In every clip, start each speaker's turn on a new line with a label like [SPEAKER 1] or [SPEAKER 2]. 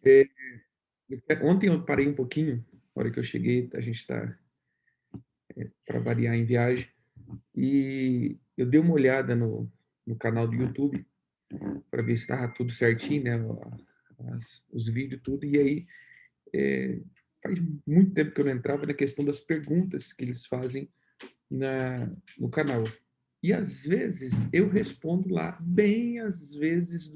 [SPEAKER 1] É, ontem eu parei um pouquinho, na hora que eu cheguei, a gente está, para variar, em viagem, e eu dei uma olhada no canal do YouTube para ver se estava tudo certinho, né? Os vídeos, tudo, e aí faz muito tempo que eu não entrava na questão das perguntas que eles fazem no canal. E às vezes eu respondo lá, bem às vezes.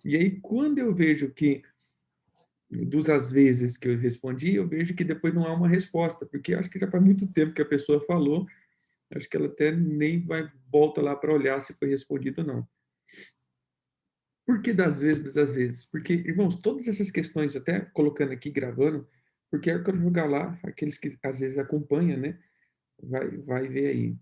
[SPEAKER 1] E aí, quando eu vejo que dos às vezes que eu respondi, eu vejo que depois não há uma resposta, porque acho que já faz muito tempo que a pessoa falou, acho que ela até nem vai volta lá para olhar se foi respondido ou não. Por que das vezes dos às vezes? Porque, irmãos, todas essas questões, até colocando aqui, gravando, porque eu quero jogar lá, aqueles que às vezes acompanham, né? Vai ver aí.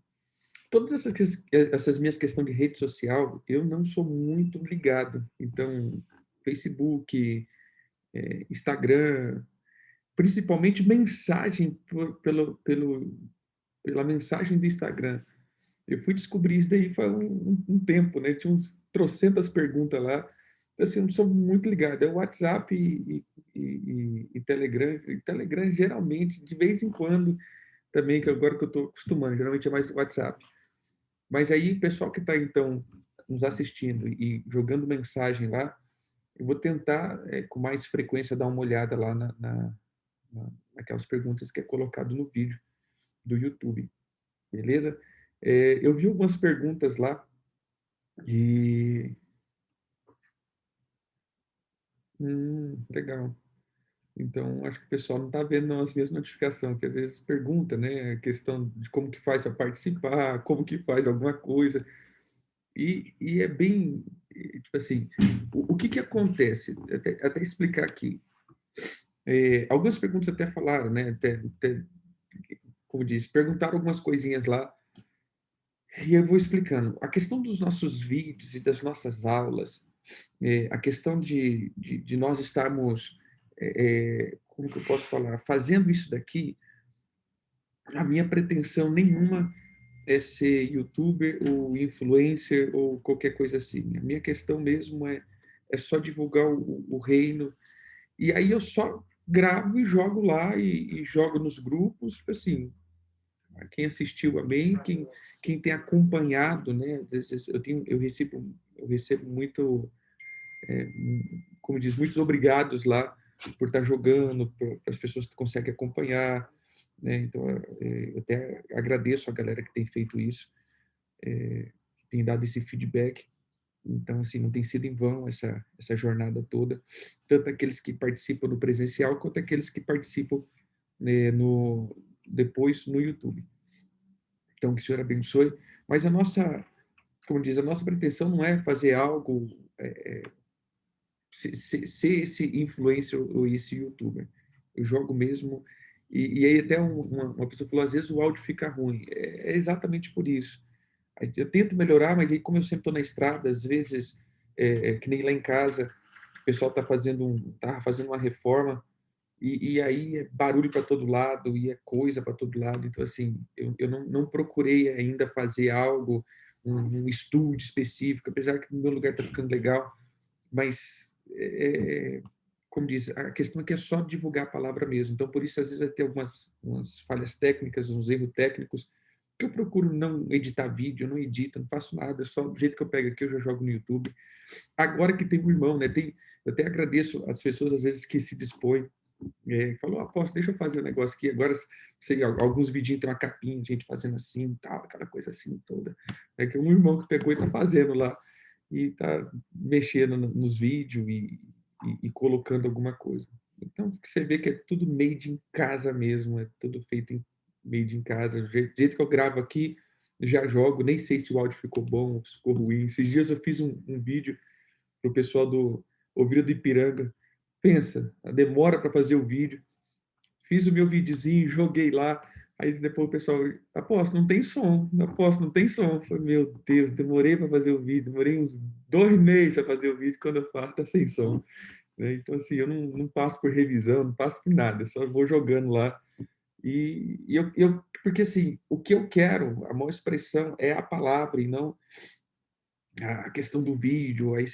[SPEAKER 1] Todas essas minhas questões de rede social, eu não sou muito ligado. Então, Facebook, Instagram, principalmente mensagem pela mensagem do Instagram. Eu fui descobrir isso daí faz um tempo, né? Tinha uns trocentas perguntas lá. Então, assim, eu não sou muito ligado. É o WhatsApp e Telegram. E Telegram, geralmente, de vez em quando, também, que agora que eu estou acostumando, geralmente é mais o WhatsApp. Mas aí, o pessoal que está, então, nos assistindo e jogando mensagem lá, eu vou tentar, com mais frequência, dar uma olhada lá naquelas perguntas que é colocado no vídeo do YouTube, beleza? Eu vi algumas perguntas lá e... legal. Então, acho que o pessoal não está vendo não, as minhas notificações, que às vezes pergunta, né, a questão de como que faz para participar, como que faz alguma coisa. E é bem, tipo assim, o que que acontece? Até explicar aqui. Algumas perguntas até falaram, né, como disse, perguntaram algumas coisinhas lá, e eu vou explicando. A questão dos nossos vídeos e das nossas aulas, a questão de nós estarmos, como que eu posso falar, fazendo isso daqui, a minha pretensão nenhuma é ser youtuber ou influencer ou qualquer coisa assim. A minha questão mesmo é só divulgar o reino. E aí eu só gravo e jogo lá e jogo nos grupos, tipo assim, quem assistiu, amém, quem tem acompanhado, né? Às vezes eu recebo muito, como diz, muitos obrigados lá por estar jogando, para as pessoas que conseguem acompanhar, né? Então, eu até agradeço a galera que tem feito isso, que tem dado esse feedback. Então, assim, não tem sido em vão essa jornada toda, tanto aqueles que participam no presencial, quanto aqueles que participam, né, depois no YouTube. Então, que o Senhor abençoe. Mas a nossa, como diz, a nossa pretensão não é fazer algo, ser esse influencer ou esse youtuber. Eu jogo mesmo. E aí até uma pessoa falou, às vezes o áudio fica ruim. É exatamente por isso. Eu tento melhorar, mas aí como eu sempre estou na estrada, às vezes, que nem lá em casa, o pessoal tá fazendo uma reforma, e aí é barulho para todo lado, e é coisa para todo lado. Então, assim, eu não procurei ainda fazer algo, um estúdio específico, apesar que no meu lugar está ficando legal, mas, como diz, a questão é que é só divulgar a palavra mesmo. Então, por isso, às vezes, vai ter umas falhas técnicas, uns erros técnicos, que eu procuro não editar vídeo, eu não edito, não faço nada, só do jeito que eu pego aqui, eu já jogo no YouTube. Agora que tem um irmão, né? Eu até agradeço as pessoas, às vezes, que se dispõem, falou, aposto, deixa eu fazer um negócio aqui. Agora, sei, alguns vídeos tem uma capinha, gente fazendo assim, tal, aquela coisa assim toda. É que um irmão que pegou e tá fazendo lá, e tá mexendo nos vídeos e colocando alguma coisa. Então, você vê que é tudo made in casa mesmo, é tudo feito made in casa. Do jeito que eu gravo aqui, já jogo, nem sei se o áudio ficou bom, se ficou ruim. Esses dias eu fiz um vídeo para o pessoal do Ouvida do Ipiranga. Pensa, a demora para fazer o vídeo. Fiz o meu videozinho, joguei lá. Aí depois o pessoal, aposto, não tem som. Aposto, não tem som. Eu falei, meu Deus, demorei para fazer o vídeo. Demorei uns 2 meses para fazer o vídeo. Quando eu faço, tá sem som. Né? Então, assim, eu não passo por revisão, não passo por nada. Eu só vou jogando lá. Porque, assim, o que eu quero, a maior expressão é a palavra e não a questão do vídeo, aí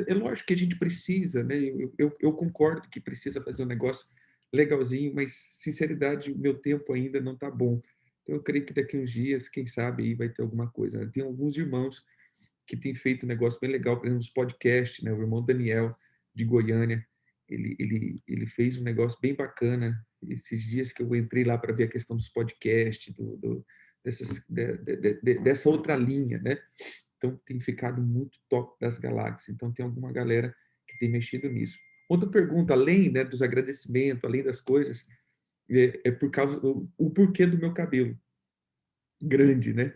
[SPEAKER 1] é lógico que a gente precisa, né? Eu concordo que precisa fazer um negócio legalzinho, mas sinceridade, o meu tempo ainda não está bom. Então, eu creio que daqui uns dias, quem sabe, aí vai ter alguma coisa, né? Tem alguns irmãos que têm feito um negócio bem legal, por exemplo, os podcasts, né? O irmão Daniel, de Goiânia, ele fez um negócio bem bacana. Esses dias que eu entrei lá para ver a questão dos podcasts, dessa outra linha, né? Então, tem ficado muito top das galáxias. Então, tem alguma galera que tem mexido nisso. Outra pergunta, além, né, dos agradecimentos, além das coisas, é por causa o porquê do meu cabelo grande, né?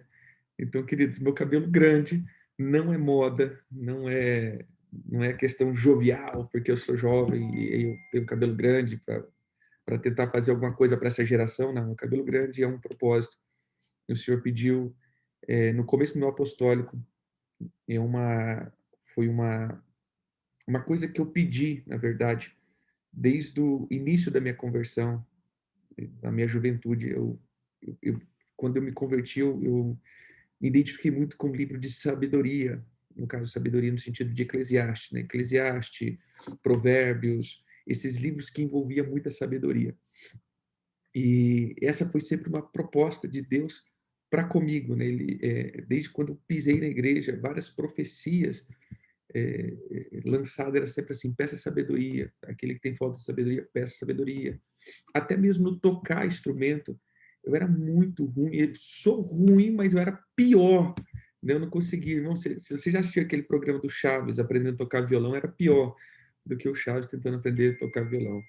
[SPEAKER 1] Então, queridos, meu cabelo grande não é moda, não é questão jovial, porque eu sou jovem e eu tenho cabelo grande para tentar fazer alguma coisa para essa geração. Não, meu cabelo grande é um propósito. O Senhor pediu, no começo do meu apostólico, é foi uma coisa que eu pedi, na verdade, desde o início da minha conversão, na minha juventude. Quando eu me converti, eu me identifiquei muito com o livro de sabedoria, no caso, sabedoria no sentido de Eclesiastes, né? Eclesiastes, Provérbios, esses livros que envolviam muita sabedoria. E essa foi sempre uma proposta de Deus para comigo, né? Desde quando eu pisei na igreja, várias profecias lançadas era sempre assim: peça sabedoria, aquele que tem falta de sabedoria, peça sabedoria. Até mesmo no tocar instrumento, eu era muito ruim. Eu sou ruim, mas eu era pior. Né? Eu não conseguia. Irmão, se você já assistiu aquele programa do Chaves aprendendo a tocar violão, era pior do que o Chaves tentando aprender a tocar violão.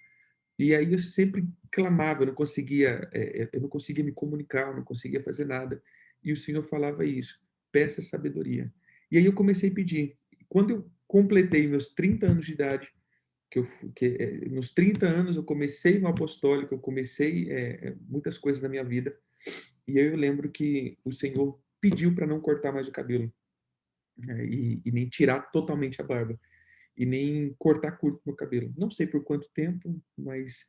[SPEAKER 1] E aí eu sempre clamava, eu não conseguia me comunicar, eu não conseguia fazer nada. E o Senhor falava isso: peça sabedoria. E aí eu comecei a pedir. Quando eu completei meus 30 anos de idade, nos 30 anos eu comecei no apostólico, eu comecei muitas coisas na minha vida, e aí eu lembro que o Senhor pediu para não cortar mais o cabelo, né, e nem tirar totalmente a barba, e nem cortar curto meu cabelo. Não sei por quanto tempo, mas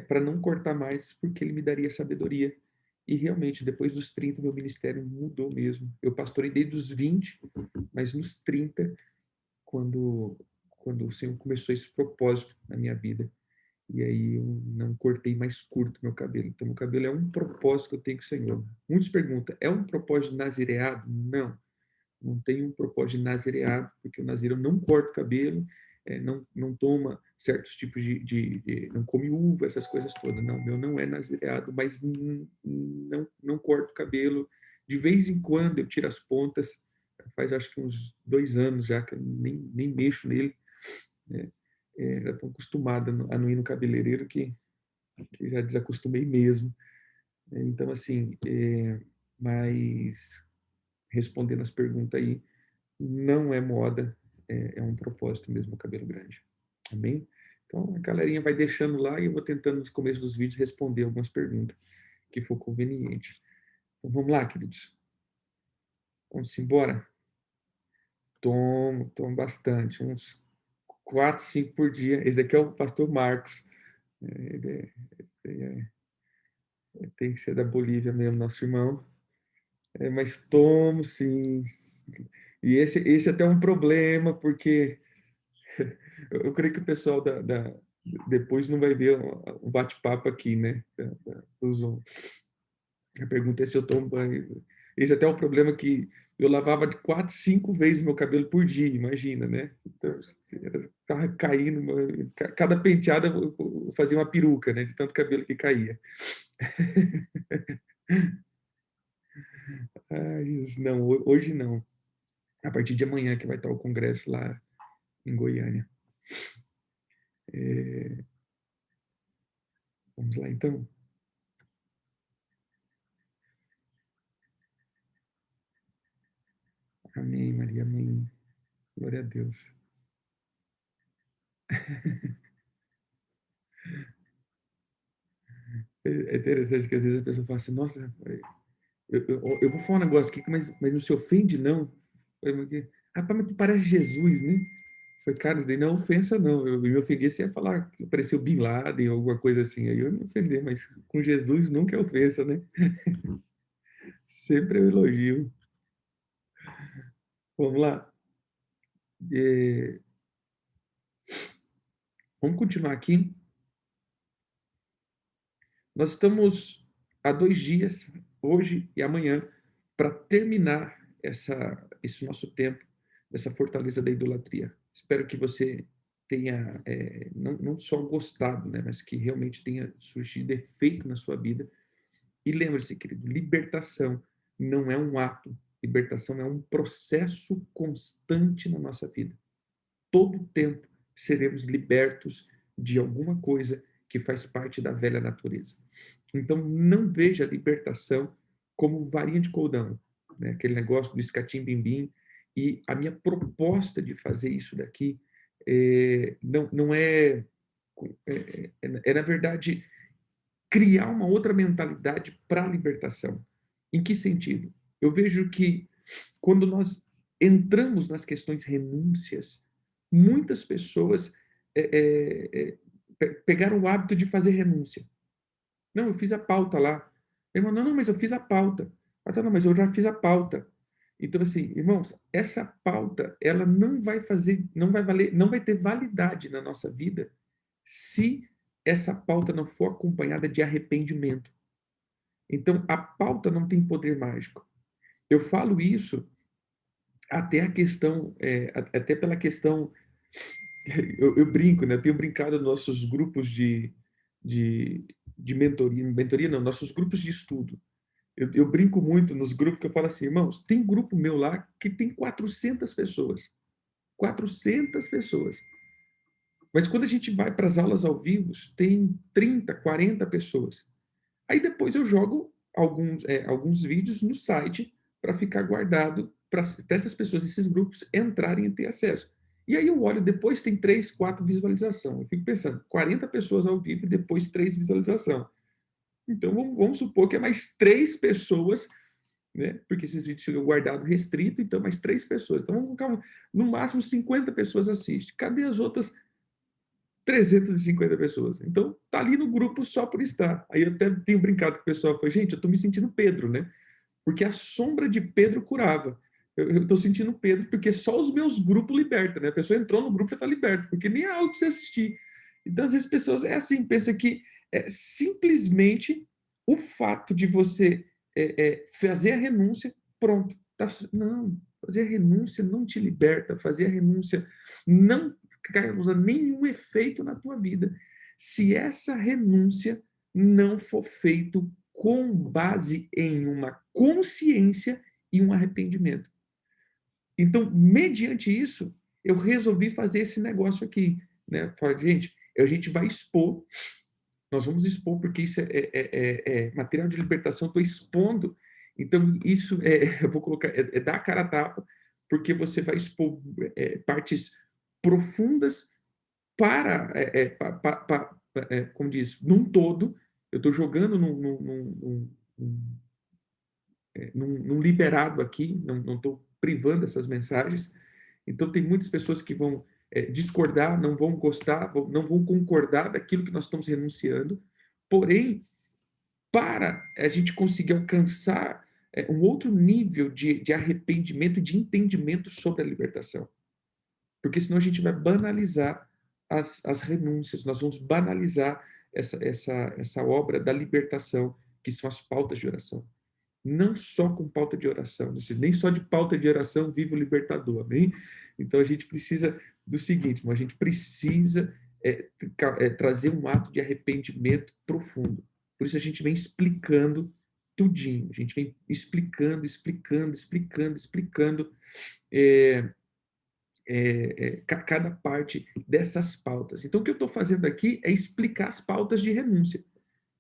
[SPEAKER 1] para não cortar mais, porque ele me daria sabedoria. E realmente, depois dos 30, meu ministério mudou mesmo. Eu pastorei desde os 20, mas nos 30, quando, quando o Senhor começou esse propósito na minha vida. E aí eu não cortei mais curto meu cabelo. Então, meu cabelo é um propósito que eu tenho com o Senhor. Muitos perguntam, é um propósito de nazireado? Não, não tem um propósito de nazireado, porque o nazireu não corta o cabelo, não toma certos tipos não come uva, essas coisas todas. Não, meu não é nazireado, mas não corto o cabelo. De vez em quando eu tiro as pontas, faz acho que uns 2 anos já que eu nem mexo nele, né? Já estou acostumado a não ir no cabeleireiro que já desacostumei mesmo. Então, assim, mas respondendo as perguntas aí, não é moda, é um propósito mesmo o cabelo grande. Amém? Então, a galerinha vai deixando lá e eu vou tentando, nos começos dos vídeos, responder algumas perguntas que for conveniente. Então, vamos lá, queridos. Vamos embora? Tomo bastante, uns 4, 5 por dia. Esse aqui é o pastor Marcos. Ele tem que ser da Bolívia mesmo, nosso irmão. Mas tomo, sim. E esse até é um problema, porque eu creio que o pessoal depois não vai ver o bate-papo aqui, né? Do Zoom. A pergunta é se eu tomo banho. Esse até é um problema que eu lavava de 4, 5 vezes meu cabelo por dia, imagina, né? Então, tava caindo, cada penteada eu fazia uma peruca, né? De tanto cabelo que caía. Ai, não, hoje não. A partir de amanhã que vai estar o congresso lá em Goiânia. É, vamos lá, então. Amém, Maria, amém. Glória a Deus. É interessante que às vezes a pessoa fala assim, nossa, eu vou falar um negócio aqui, mas não se ofende, não. Rapaz, mas tu parece Jesus, né? Foi, cara, isso daí não é ofensa, não. Eu me ofendia se ia falar que parecia o Bin Laden ou alguma coisa assim. Aí eu me ofender, mas com Jesus nunca é ofensa, né? Sempre é um elogio. Vamos lá. É, vamos continuar aqui. Nós estamos há 2 dias, hoje e amanhã, para terminar esse nosso tempo, dessa fortaleza da idolatria. Espero que você tenha, não só gostado, né, mas que realmente tenha surgido efeito na sua vida. E lembre-se, querido, libertação não é um ato, libertação é um processo constante na nossa vida. Todo o tempo seremos libertos de alguma coisa que faz parte da velha natureza. Então, não veja a libertação como varinha de cordão, né? Aquele negócio do escatim-bim-bim. E a minha proposta de fazer isso daqui não é, na verdade, criar uma outra mentalidade para a libertação. Em que sentido? Eu vejo que quando nós entramos nas questões renúncias, muitas pessoas pegaram o hábito de fazer renúncia. Não, eu fiz a pauta lá. Irmão, não, mas eu fiz a pauta. Ah, tá, não, mas eu já fiz a pauta. Então, assim, irmãos, essa pauta, ela não vai fazer, não vai valer, não vai ter validade na nossa vida se essa pauta não for acompanhada de arrependimento. Então, a pauta não tem poder mágico. Eu falo isso até a questão, até pela questão, eu brinco, né? Eu tenho brincado nos nossos grupos de, de mentoria não, nossos grupos de estudo. Eu brinco muito nos grupos que eu falo assim, irmãos, tem grupo meu lá que tem 400 pessoas. 400 pessoas. Mas quando a gente vai para as aulas ao vivo, tem 30, 40 pessoas. Aí depois eu jogo alguns vídeos no site para ficar guardado, para essas pessoas, esses grupos, entrarem e ter acesso. E aí eu olho, depois tem 3, 4 visualizações. Eu fico pensando, 40 pessoas ao vivo e depois 3 visualizações. Então vamos supor que é mais 3 pessoas, né? Porque esses vídeos ficam guardados restrito, então mais 3 pessoas. Então vamos colocar, no máximo 50 pessoas assistem. Cadê as outras 350 pessoas? Então tá ali no grupo só por estar. Aí eu até tenho brincado com o pessoal, falei, gente, eu tô me sentindo Pedro, né? Porque a sombra de Pedro curava. Eu tô sentindo Pedro porque só os meus grupos libertam, né? A pessoa entrou no grupo e já tá liberta, porque nem é algo para você assistir. Então, às vezes, pessoas é assim, pensa que simplesmente o fato de você fazer a renúncia, pronto. Tá, não, fazer a renúncia não te liberta, fazer a renúncia não causa nenhum efeito na tua vida. Se essa renúncia não for feito com base em uma consciência e um arrependimento. Então, mediante isso, eu resolvi fazer esse negócio aqui, né? Falei, gente, a gente vai expor, nós vamos expor, porque isso é material de libertação, estou expondo. Então, isso eu vou colocar, dar a cara a tapa, porque você vai expor partes profundas para, como diz, num todo. Eu estou jogando num liberado aqui, não estou privando essas mensagens. Então, tem muitas pessoas que vão discordar, não vão gostar, não vão concordar daquilo que nós estamos renunciando. Porém, para a gente conseguir alcançar um outro nível de arrependimento e de entendimento sobre a libertação. Porque senão a gente vai banalizar as renúncias, nós vamos banalizar essa obra da libertação, que são as pautas de oração. Não só com pauta de oração, nem só de pauta de oração vive o libertador, amém? Então a gente precisa do seguinte, a gente precisa trazer um ato de arrependimento profundo. Por isso a gente vem explicando tudinho, a gente vem explicando, é, cada parte dessas pautas. Então o que eu estou fazendo aqui é explicar as pautas de renúncia.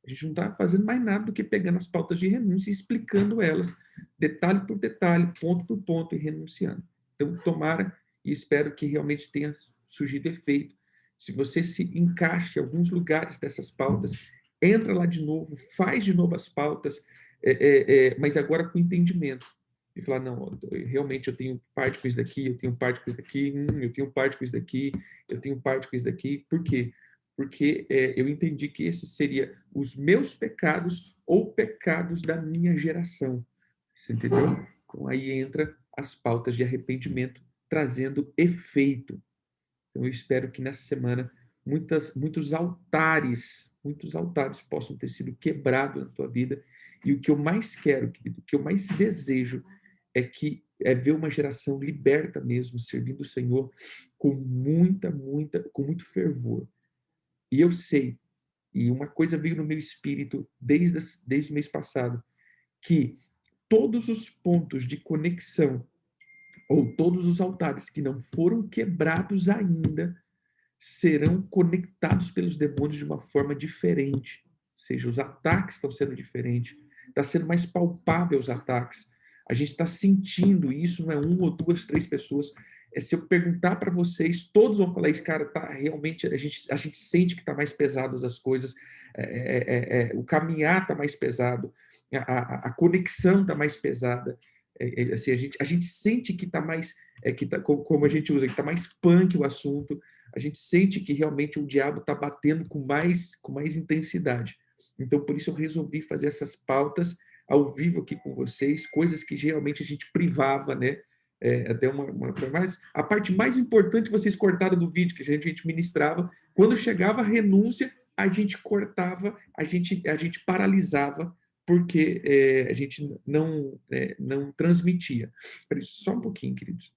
[SPEAKER 1] A gente não está fazendo mais nada do que pegando as pautas de renúncia e explicando elas, detalhe por detalhe, ponto por ponto, e renunciando. Então, tomara e espero que realmente tenha surgido efeito. Se você se encaixa em alguns lugares dessas pautas, entra lá de novo, faz de novo as pautas, mas agora com entendimento. E falar, não, realmente eu tenho parte com isso daqui, eu tenho parte com isso daqui, eu tenho parte com isso daqui, eu tenho parte com isso daqui. Por quê? Porque eu entendi que esses seriam os meus pecados ou pecados da minha geração. Você entendeu? Então aí entra as pautas de arrependimento trazendo efeito. Então, eu espero que nessa semana muitos altares possam ter sido quebrados na tua vida. E o que eu mais quero, querido, o que eu mais desejo é ver uma geração liberta mesmo, servindo o Senhor com com muito fervor. E eu sei, e uma coisa veio no meu espírito desde o mês passado, que todos os pontos de conexão, ou todos os altares que não foram quebrados ainda, serão conectados pelos demônios de uma forma diferente. Ou seja, os ataques estão sendo diferentes, está sendo mais palpável os ataques. A gente está sentindo isso, não é uma ou duas, três pessoas. Se eu perguntar para vocês, todos vão falar isso, cara, tá realmente, a gente sente que está mais pesado as coisas, o caminhar está mais pesado, a conexão está mais pesada. Assim, a gente sente que está mais, como a gente usa, que está mais punk o assunto. A gente sente que realmente o diabo está batendo com mais intensidade. Então, por isso eu resolvi fazer essas pautas ao vivo aqui com vocês, coisas que geralmente a gente privava, né? Até mas a parte mais importante vocês cortaram do vídeo, que a gente ministrava, quando chegava a renúncia, a gente cortava, a gente paralisava, porque a gente não transmitia. Só um pouquinho, queridos.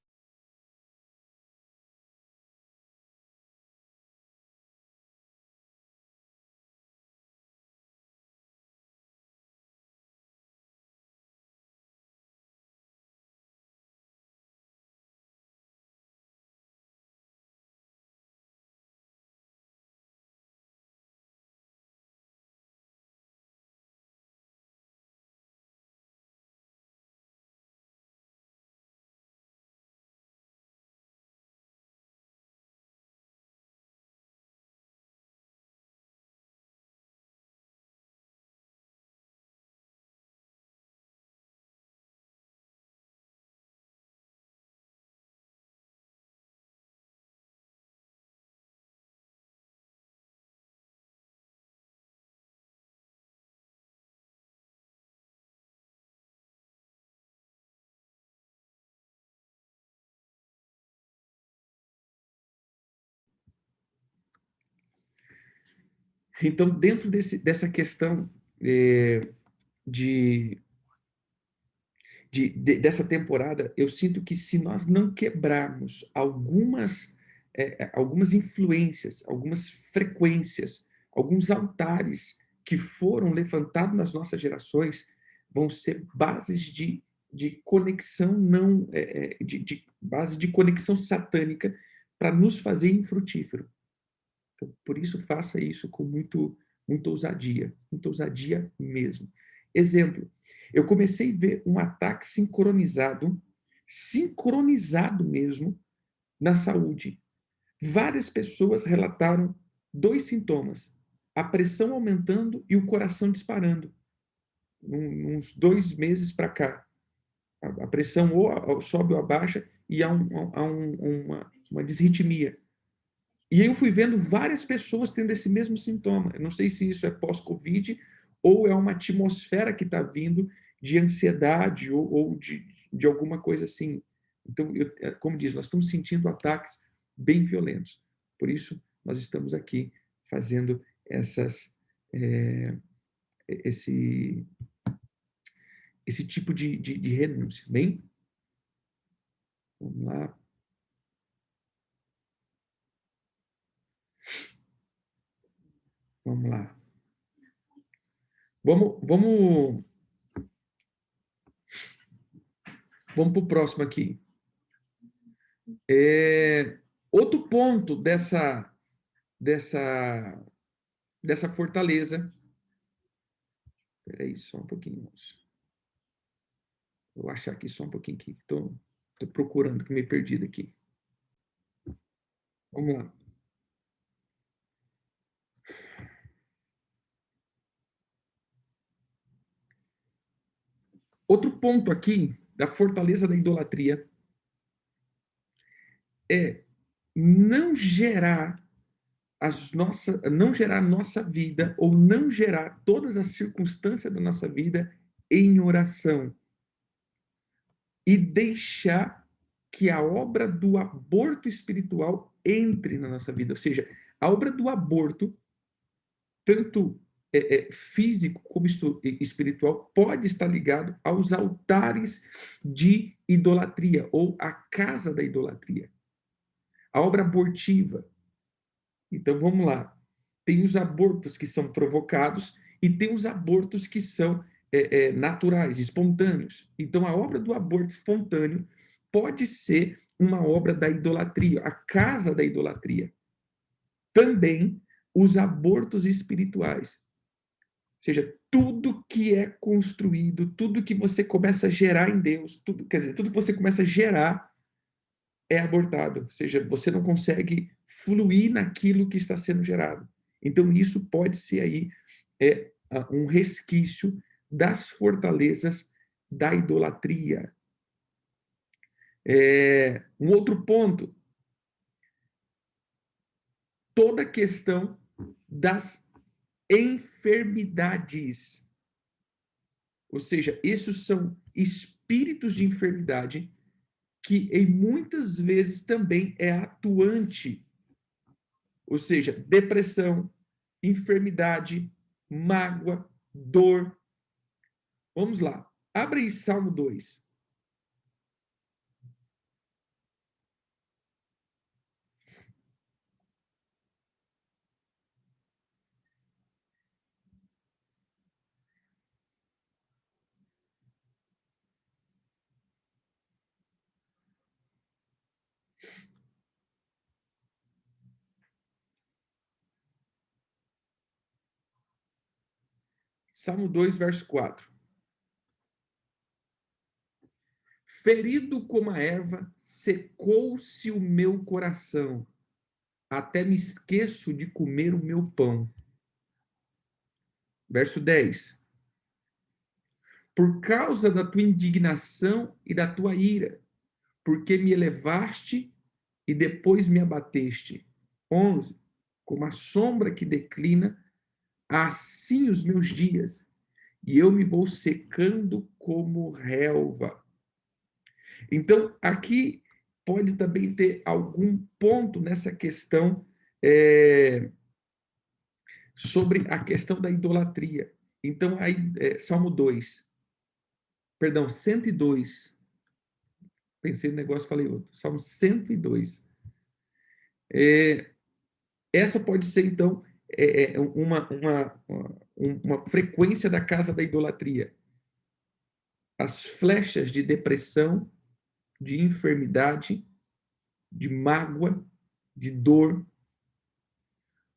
[SPEAKER 1] Então, dentro dessa questão de, dessa temporada, eu sinto que se nós não quebrarmos algumas influências, algumas frequências, alguns altares que foram levantados nas nossas gerações, vão ser bases de conexão não base de conexão satânica para nos fazer infrutífero. Então, por isso, faça isso com muita ousadia mesmo. Exemplo, eu comecei a ver um ataque sincronizado mesmo, na saúde. Várias pessoas relataram dois sintomas: a pressão aumentando e o coração disparando. Uns 2 meses para cá. A pressão ou sobe ou abaixa e há uma disritmia. E eu fui vendo várias pessoas tendo esse mesmo sintoma. Eu não sei se isso é pós-Covid ou é uma atmosfera que está vindo de ansiedade ou de alguma coisa assim. Então, como diz, nós estamos sentindo ataques bem violentos. Por isso, nós estamos aqui fazendo esse tipo de renúncia. Bem? Vamos lá. Vamos lá. Vamos para o próximo aqui. Outro ponto dessa fortaleza. Espera aí, só um pouquinho, moço. Vou achar aqui só um pouquinho aqui. Estou procurando, que me perdi aqui. Vamos lá. Outro ponto aqui da fortaleza da idolatria é não gerar não gerar nossa vida ou não gerar todas as circunstâncias da nossa vida em oração e deixar que a obra do aborto espiritual entre na nossa vida. Ou seja, a obra do aborto, tanto físico como espiritual, pode estar ligado aos altares de idolatria, ou à casa da idolatria. A obra abortiva. Então, vamos lá. Tem os abortos que são provocados e tem os abortos que são naturais, espontâneos. Então, a obra do aborto espontâneo pode ser uma obra da idolatria, a casa da idolatria. Também os abortos espirituais. Ou seja, tudo que é construído, tudo que você começa a gerar em Deus, tudo, quer dizer, tudo que você começa a gerar é abortado. Ou seja, você não consegue fluir naquilo que está sendo gerado. Então, isso pode ser aí um resquício das fortalezas da idolatria. Um outro ponto, toda a questão das enfermidades. Ou seja, esses são espíritos de enfermidade que em muitas vezes também é atuante. Ou seja, depressão, enfermidade, mágoa, dor. Vamos lá. Abre aí Salmo 2. Salmo 2, verso 4. Ferido como a erva, secou-se o meu coração, até me esqueço de comer o meu pão. Verso 10. Por causa da tua indignação e da tua ira, porque me elevaste e depois me abateste. 11. Como a sombra que declina, assim os meus dias, e eu me vou secando como relva. Então, aqui pode também ter algum ponto nessa questão sobre a questão da idolatria. Então, aí, Salmo 2, perdão, 102. Pensei no negócio, falei outro. Salmo 102. Essa pode ser, então, uma frequência da casa da idolatria. As flechas de depressão, de enfermidade, de mágoa, de dor.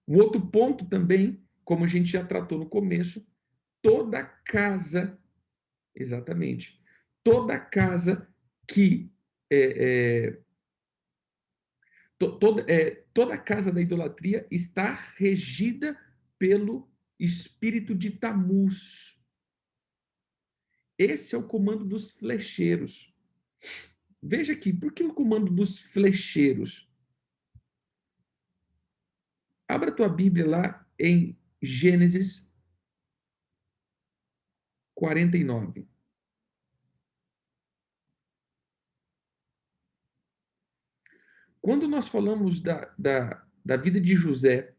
[SPEAKER 1] Um outro ponto também, como a gente já tratou no começo, toda casa, exatamente, toda casa que toda a casa da idolatria está regida pelo espírito de Tamuz. Esse é o comando dos flecheiros. Veja aqui, por que o comando dos flecheiros? Abra tua Bíblia lá em Gênesis 49. Quando nós falamos da vida de José,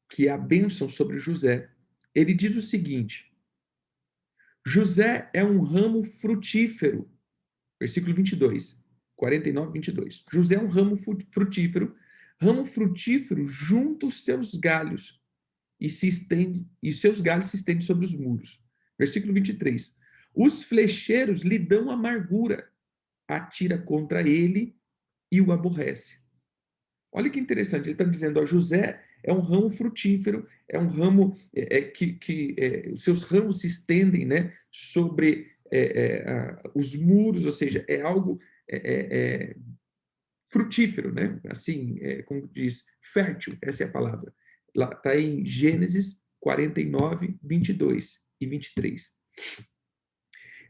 [SPEAKER 1] que é a bênção sobre José, ele diz o seguinte: José é um ramo frutífero. Versículo 22, 49, 22. José é um ramo frutífero junto aos seus galhos, e se estende, e seus galhos se estendem sobre os muros. Versículo 23. Os flecheiros lhe dão amargura, atira contra ele e o aborrece. Olha que interessante, ele está dizendo, ó, José é um ramo frutífero, é um ramo que os seus ramos se estendem, né, sobre os muros, ou seja, é algo frutífero, né? Assim, como diz, fértil, essa é a palavra. Lá está em Gênesis 49, 22 e 23.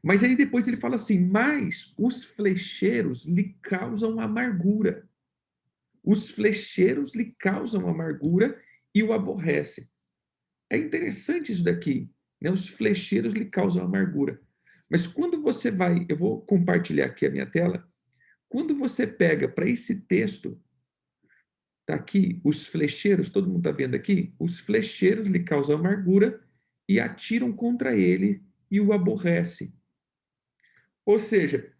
[SPEAKER 1] Mas aí depois ele fala assim, mas os flecheiros lhe causam amargura. Os flecheiros lhe causam amargura e o aborrecem. É interessante isso daqui, né? Os flecheiros lhe causam amargura. Mas quando você vai, eu vou compartilhar aqui a minha tela, quando você pega para esse texto, tá aqui, os flecheiros, todo mundo está vendo aqui? Os flecheiros lhe causam amargura e atiram contra ele e o aborrece. Ou seja,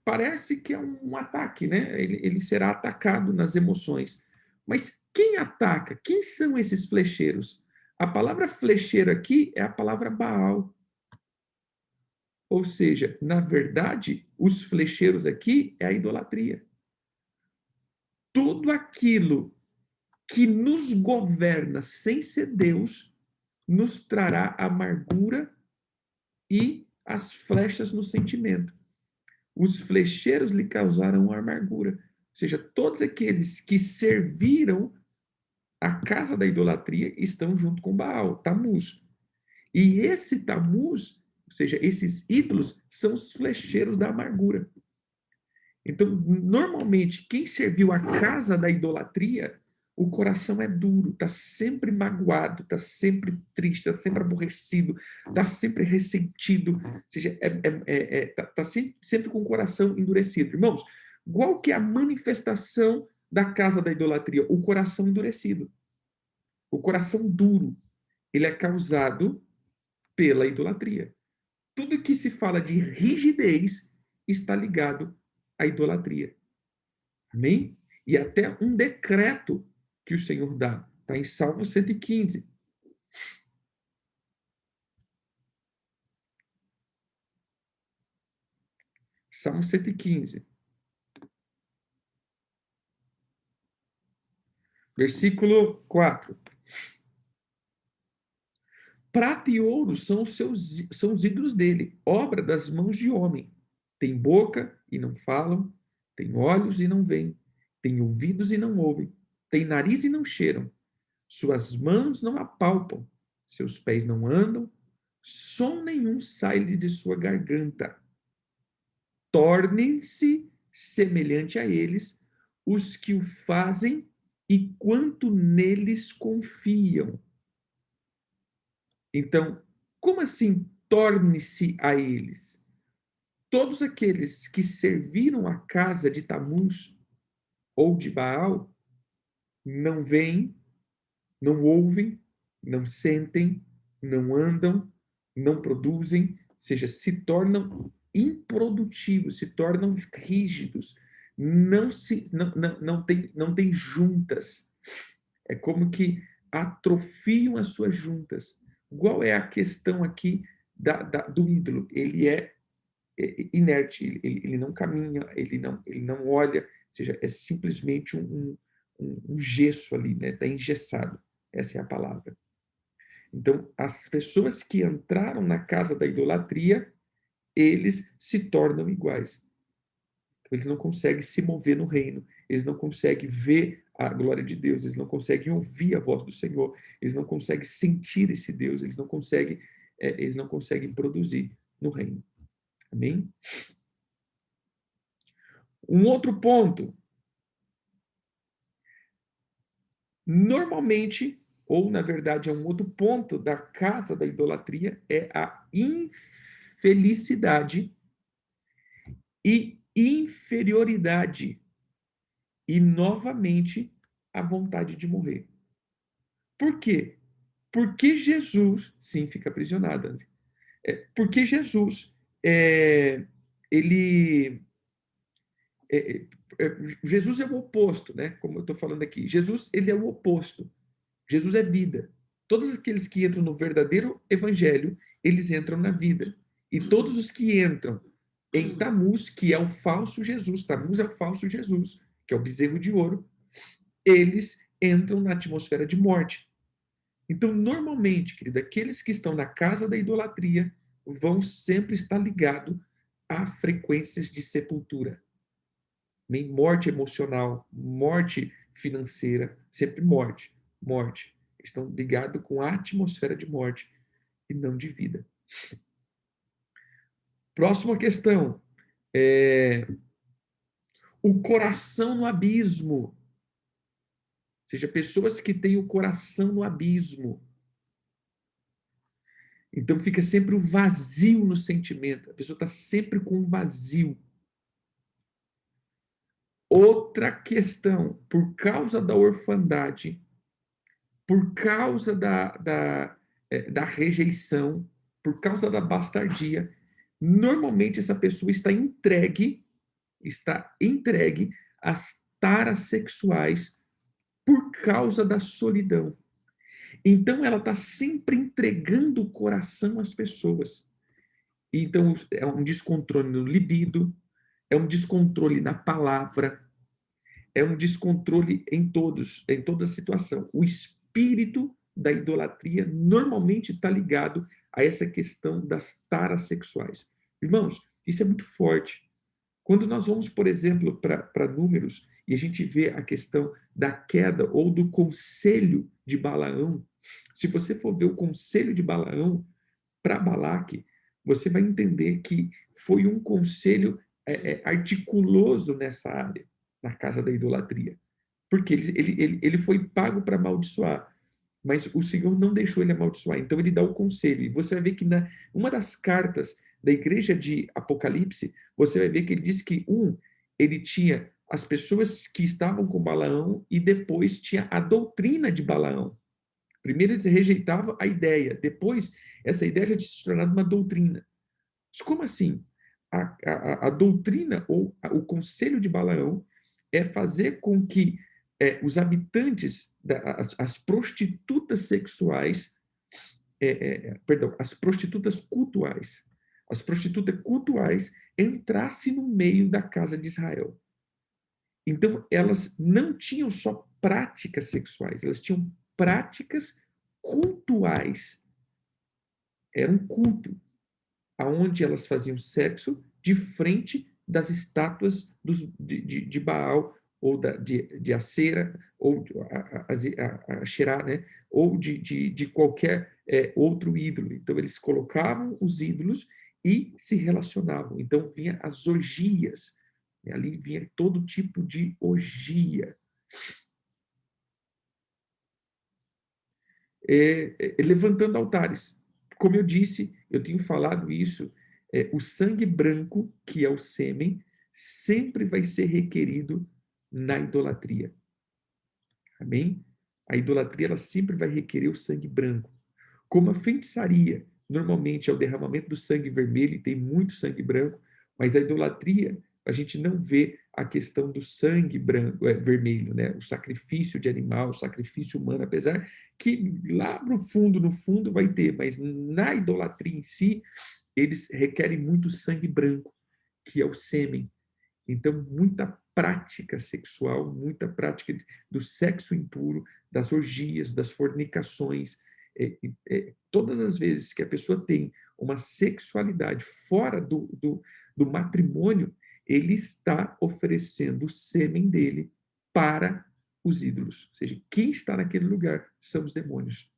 [SPEAKER 1] parece que é um ataque, né? Ele será atacado nas emoções. Mas quem ataca? Quem são esses flecheiros? A palavra flecheiro aqui é a palavra Baal. Ou seja, na verdade, os flecheiros aqui é a idolatria. Tudo aquilo que nos governa sem ser Deus nos trará amargura e as flechas no sentimento. Os flecheiros lhe causaram amargura. Ou seja, todos aqueles que serviram a casa da idolatria estão junto com Baal, Tamuz. E esse Tamuz, ou seja, esses ídolos, são os flecheiros da amargura. Então, normalmente, quem serviu a casa da idolatria, o coração é duro, está sempre magoado, está sempre triste, está sempre aborrecido, está sempre ressentido, ou seja, tá sempre com o coração endurecido. Irmãos, qual que é a manifestação da casa da idolatria? O coração endurecido. O coração duro, ele é causado pela idolatria. Tudo que se fala de rigidez está ligado à idolatria. Amém? E até um decreto que o Senhor dá. Está em Salmo 115. Salmo 115. Versículo 4. Prata e ouro são os ídolos dele, obra das mãos de homem. Tem boca e não falam, tem olhos e não veem, tem ouvidos e não ouvem, tem nariz e não cheiram, suas mãos não apalpam, seus pés não andam, som nenhum sai-lhe de sua garganta. Tornem-se semelhante a eles os que o fazem e quanto neles confiam. Então, como assim torne-se a eles? Todos aqueles que serviram a casa de Tamuz ou de Baal não veem, não ouvem, não sentem, não andam, não produzem, ou seja, se tornam improdutivos, se tornam rígidos, não tem juntas. É como que atrofiam as suas juntas. Qual é a questão aqui do ídolo? Ele é inerte, ele não caminha, ele não olha, ou seja, é simplesmente um gesso ali, né? Está engessado. Essa é a palavra. Então, as pessoas que entraram na casa da idolatria, eles se tornam iguais. Então, eles não conseguem se mover no reino, eles não conseguem ver a glória de Deus, eles não conseguem ouvir a voz do Senhor, eles não conseguem sentir esse Deus, eles não conseguem produzir no reino. Amém? Um outro ponto. Normalmente, ou na verdade é um outro ponto da casa da idolatria, é a infelicidade e inferioridade. E, novamente, a vontade de morrer. Por quê? Porque Jesus, sim, fica aprisionado, André. Porque Jesus, ele, é, Jesus é o oposto, né? Como eu estou falando aqui. Jesus, ele é o oposto. Jesus é vida. Todos aqueles que entram no verdadeiro evangelho, eles entram na vida. E todos os que entram em Tamuz, que é o falso Jesus, Tamuz é o falso Jesus, que é o bezerro de ouro, eles entram na atmosfera de morte. Então, normalmente, querido, aqueles que estão na casa da idolatria vão sempre estar ligados a frequências de sepultura. Morte emocional, morte financeira, sempre morte, morte. Estão ligados com a atmosfera de morte e não de vida. Próxima questão. O coração no abismo. Ou seja, pessoas que têm o coração no abismo. Então fica sempre o vazio no sentimento. A pessoa está sempre com um vazio. Outra questão, por causa da orfandade, por causa da rejeição, por causa da bastardia, normalmente essa pessoa está entregue às taras sexuais por causa da solidão. Então ela está sempre entregando o coração às pessoas. Então é um descontrole no libido, é um descontrole na palavra, é um descontrole em toda situação. O espírito da idolatria normalmente está ligado a essa questão das taras sexuais. Irmãos, isso é muito forte. Quando nós vamos, por exemplo, para Números, e a gente vê a questão da queda ou do conselho de Balaão, se você for ver o conselho de Balaão para Balaque, você vai entender que foi um conselho articuloso nessa área, na casa da idolatria. Porque ele foi pago para amaldiçoar, mas o Senhor não deixou ele amaldiçoar, então ele dá o conselho. E você vai ver que uma das cartas da igreja de Apocalipse, você vai ver que ele diz que, ele tinha as pessoas que estavam com Balaão e depois tinha a doutrina de Balaão. Primeiro eles rejeitavam a ideia, depois essa ideia já tinha se tornado uma doutrina. Mas como assim? A doutrina ou o conselho de Balaão é fazer com que os habitantes, as prostitutas sexuais, perdão, as prostitutas cultuais entrassem no meio da casa de Israel. Então, elas não tinham só práticas sexuais, elas tinham práticas cultuais. Era um culto, aonde elas faziam sexo de frente das estátuas de Baal, ou de Acera, ou a Xerá, né? Ou de qualquer outro ídolo. Então, eles colocavam os ídolos e se relacionavam. Então, vinha as orgias. Ali vinha todo tipo de orgia. Levantando altares. Como eu disse, eu tenho falado isso, o sangue branco, que é o sêmen, sempre vai ser requerido na idolatria. Amém? A idolatria ela sempre vai requerer o sangue branco. Como a feitiçaria normalmente é o derramamento do sangue vermelho, e tem muito sangue branco, mas a idolatria a gente não vê a questão do sangue branco, vermelho, né? O sacrifício de animal, o sacrifício humano, apesar que lá no fundo vai ter, mas na idolatria em si, eles requerem muito sangue branco, que é o sêmen. Então, muita prática sexual, muita prática do sexo impuro, das orgias, das fornicações. Todas as vezes que a pessoa tem uma sexualidade fora do matrimônio, ele está oferecendo o sêmen dele para os ídolos. Ou seja, quem está naquele lugar são os demônios.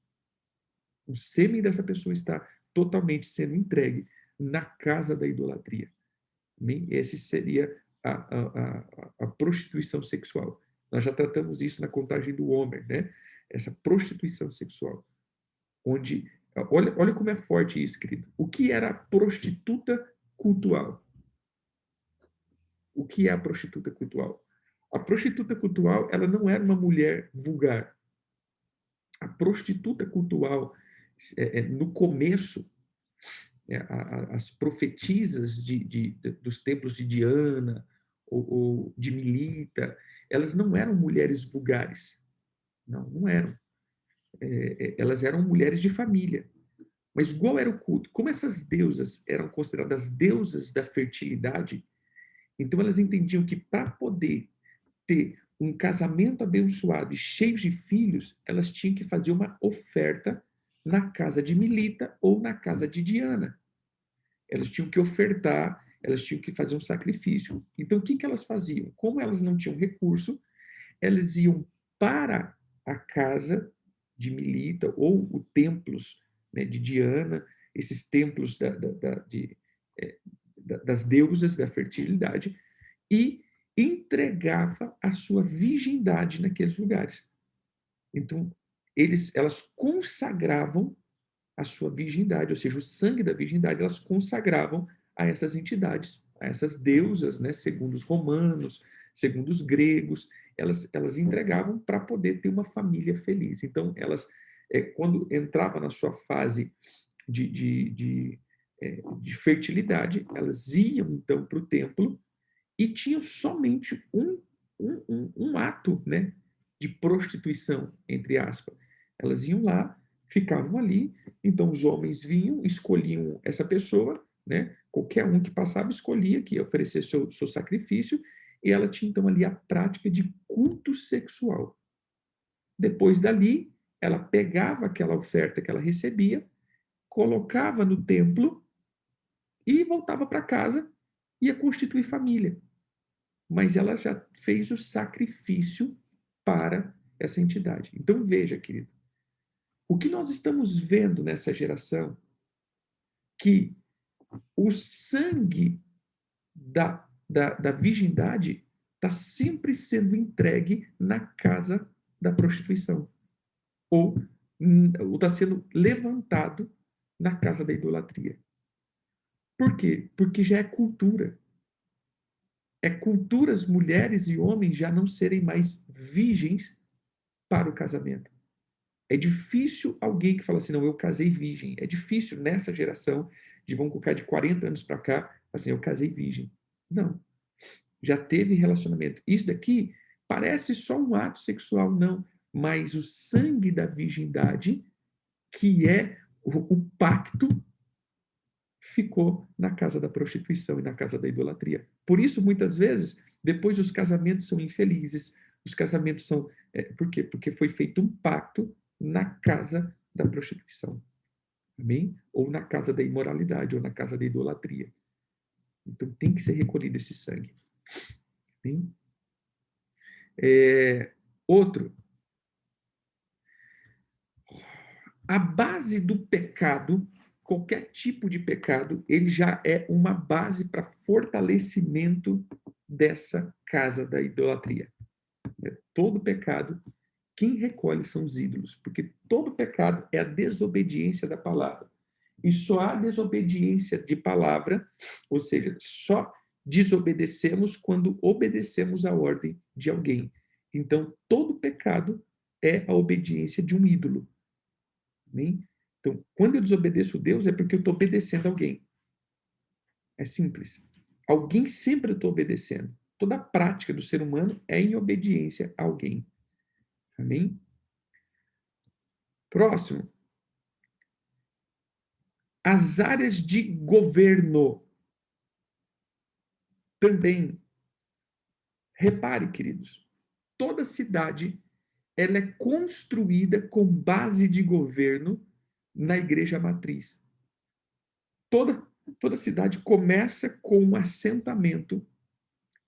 [SPEAKER 1] O sêmen dessa pessoa está totalmente sendo entregue na casa da idolatria. Esse seria a prostituição sexual. Nós já tratamos isso na contagem do Homer, né? Essa prostituição sexual. Onde, olha como é forte isso, querido. O que era a prostituta cultual? O que é a prostituta cultual? A prostituta cultual, ela não era uma mulher vulgar. A prostituta cultual, no começo, as profetisas dos templos de Diana ou de Milita, elas não eram mulheres vulgares. Não eram. Elas eram mulheres de família. Mas qual era o culto? Como essas deusas eram consideradas deusas da fertilidade, então elas entendiam que para poder ter um casamento abençoado e cheio de filhos, elas tinham que fazer uma oferta na casa de Milita ou na casa de Diana. Elas tinham que ofertar, elas tinham que fazer um sacrifício. Então, o que elas faziam? Como elas não tinham recurso, elas iam para a casa de Milita ou os templos, né, de Diana, esses templos das deusas da fertilidade, e entregava a sua virgindade naqueles lugares. Então, elas consagravam a sua virgindade, ou seja, o sangue da virgindade, elas consagravam a essas entidades, a essas deusas, né, segundo os romanos, segundo os gregos, elas entregavam para poder ter uma família feliz. Então, elas, quando entrava na sua fase de fertilidade, elas iam, então, para o templo e tinham somente um ato, né, de prostituição, entre aspas. Elas iam lá, ficavam ali, então os homens vinham, escolhiam essa pessoa, né, qualquer um que passava escolhia que ia oferecer seu sacrifício, e ela tinha então ali a prática de culto sexual. Depois dali, ela pegava aquela oferta que ela recebia, colocava no templo e voltava para casa, ia constituir família. Mas ela já fez o sacrifício para essa entidade. Então veja, querido, o que nós estamos vendo nessa geração, que o sangue da virgindade está sempre sendo entregue na casa da prostituição, ou está sendo levantado na casa da idolatria. Por quê? Porque já é cultura. É cultura as mulheres e homens já não serem mais virgens para o casamento. É difícil alguém que fala assim, não, eu casei virgem. É difícil nessa geração, vamos colocar de 40 anos para cá, assim, eu casei virgem. Não. Já teve relacionamento. Isso daqui parece só um ato sexual, não. Mas o sangue da virgindade, que é o pacto, ficou na casa da prostituição e na casa da idolatria. Por isso, muitas vezes, depois os casamentos são infelizes, os casamentos são... por quê? Porque foi feito um pacto na casa da prostituição. Amém? Ou na casa da imoralidade, ou na casa da idolatria. Então, tem que ser recolhido esse sangue. Amém? Outro. A base do pecado, qualquer tipo de pecado, ele já é uma base para fortalecimento dessa casa da idolatria. Todo pecado, quem recolhe são os ídolos, porque todo pecado é a desobediência da palavra. E só há desobediência de palavra, ou seja, só desobedecemos quando obedecemos a ordem de alguém. Então, todo pecado é a obediência de um ídolo. Amém? Então, quando eu desobedeço Deus, é porque eu estou obedecendo alguém. É simples. Alguém sempre eu estou obedecendo. Toda a prática do ser humano é em obediência a alguém. Amém? Próximo. As áreas de governo também. Repare, queridos, toda cidade ela é construída com base de governo na igreja matriz. Toda cidade começa com um assentamento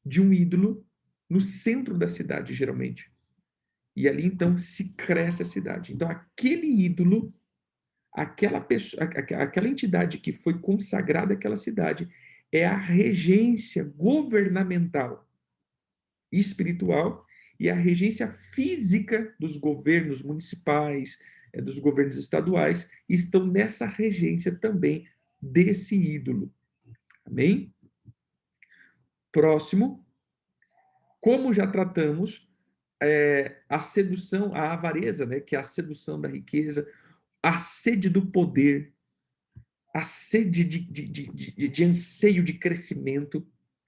[SPEAKER 1] de um ídolo no centro da cidade, geralmente. E ali, então, se cresce a cidade. Então, aquele ídolo, aquela pessoa, aquela entidade que foi consagrada àquela cidade, é a regência governamental e espiritual e a regência física dos governos municipais, dos governos estaduais, estão nessa regência também desse ídolo. Amém? Próximo. Como já tratamos, a sedução, a avareza, né, que é a sedução da riqueza, a sede do poder, a sede de anseio de crescimento,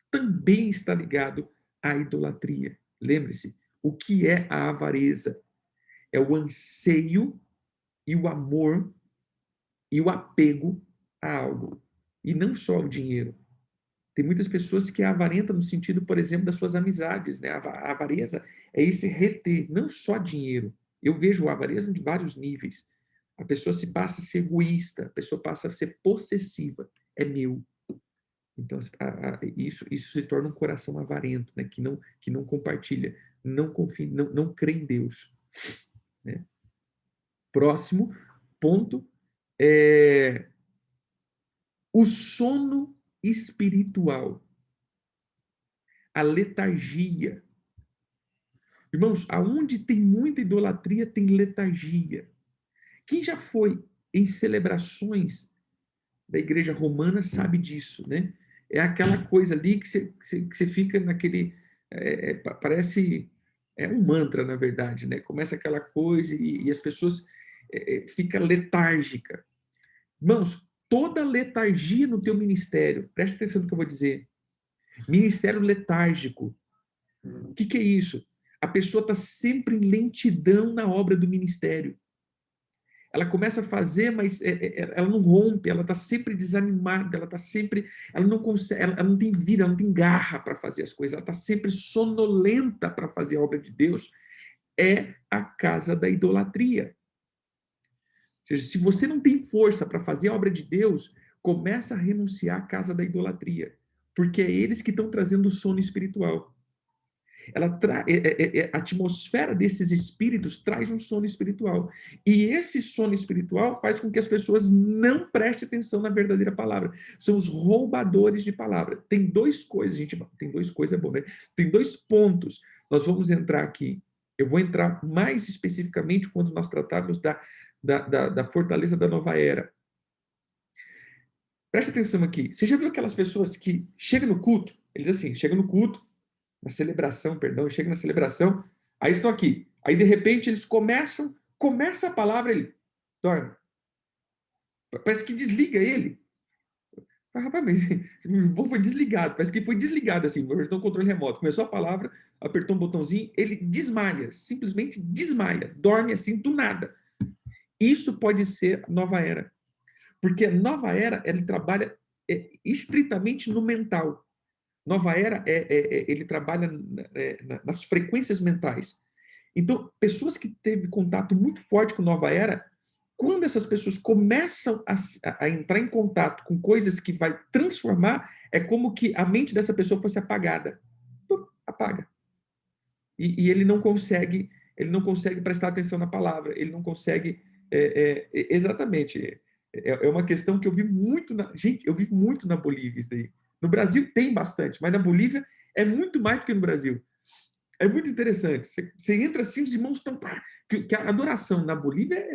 [SPEAKER 1] também está ligado à idolatria. Lembre-se, o que é a avareza? É o anseio e o amor e o apego a algo. E não só ao dinheiro. Tem muitas pessoas que é avarenta no sentido, por exemplo, das suas amizades. Né? A avareza é esse reter, não só dinheiro. Eu vejo a avareza de vários níveis. A pessoa se passa a ser egoísta, a pessoa passa a ser possessiva. É meu. Então, isso se torna um coração avarento, né? Que não compartilha, não confia, não crê em Deus. Né? Próximo ponto é o sono espiritual, a letargia. Irmãos, aonde tem muita idolatria, tem letargia. Quem já foi em celebrações da igreja romana sabe disso, né? É aquela coisa ali que você fica naquele... parece... É um mantra, na verdade, né? Começa aquela coisa e as pessoas ficam letárgicas. Irmãos, toda letargia no teu ministério, preste atenção no que eu vou dizer. Ministério letárgico. O que é isso? A pessoa está sempre em lentidão na obra do ministério. Ela começa a fazer, mas ela não rompe, ela está sempre desanimada, ela está sempre, ela não consegue, ela não tem vida, ela não tem garra para fazer as coisas, ela está sempre sonolenta para fazer a obra de Deus. É a casa da idolatria. Ou seja, se você não tem força para fazer a obra de Deus, começa a renunciar à casa da idolatria, porque é eles que estão trazendo o sono espiritual. A atmosfera desses espíritos traz um sono espiritual. E esse sono espiritual faz com que as pessoas não prestem atenção na verdadeira palavra. São os roubadores de palavra. Tem duas coisas, gente. Tem duas coisas, é bom, né? Tem dois pontos. Nós vamos entrar aqui. Eu vou entrar mais especificamente quando nós tratarmos da fortaleza da nova era. Presta atenção aqui. Você já viu aquelas pessoas que chegam no culto? Eles assim, chegam no culto, na celebração, perdão, chega na celebração, aí estão aqui. Aí, de repente, eles começa a palavra, ele dorme. Parece que desliga ele. Rapaz, mas o bom foi desligado, parece que foi desligado assim, apertou o controle remoto, começou a palavra, apertou um botãozinho, ele desmaia, simplesmente desmaia, dorme assim do nada. Isso pode ser nova era, porque a nova era, ele trabalha estritamente no mental. Nova era, ele trabalha nas frequências mentais. Então, pessoas que teve contato muito forte com Nova Era, quando essas pessoas começam a entrar em contato com coisas que vai transformar, é como que a mente dessa pessoa fosse apagada. Apaga. E ele não consegue prestar atenção na palavra, ele não consegue... exatamente. É uma questão que eu vi muito... Gente, eu vi muito na Bolívia isso daí. No Brasil tem bastante, mas na Bolívia é muito mais do que no Brasil. É muito interessante. Você entra assim, os irmãos estão... Que a adoração na Bolívia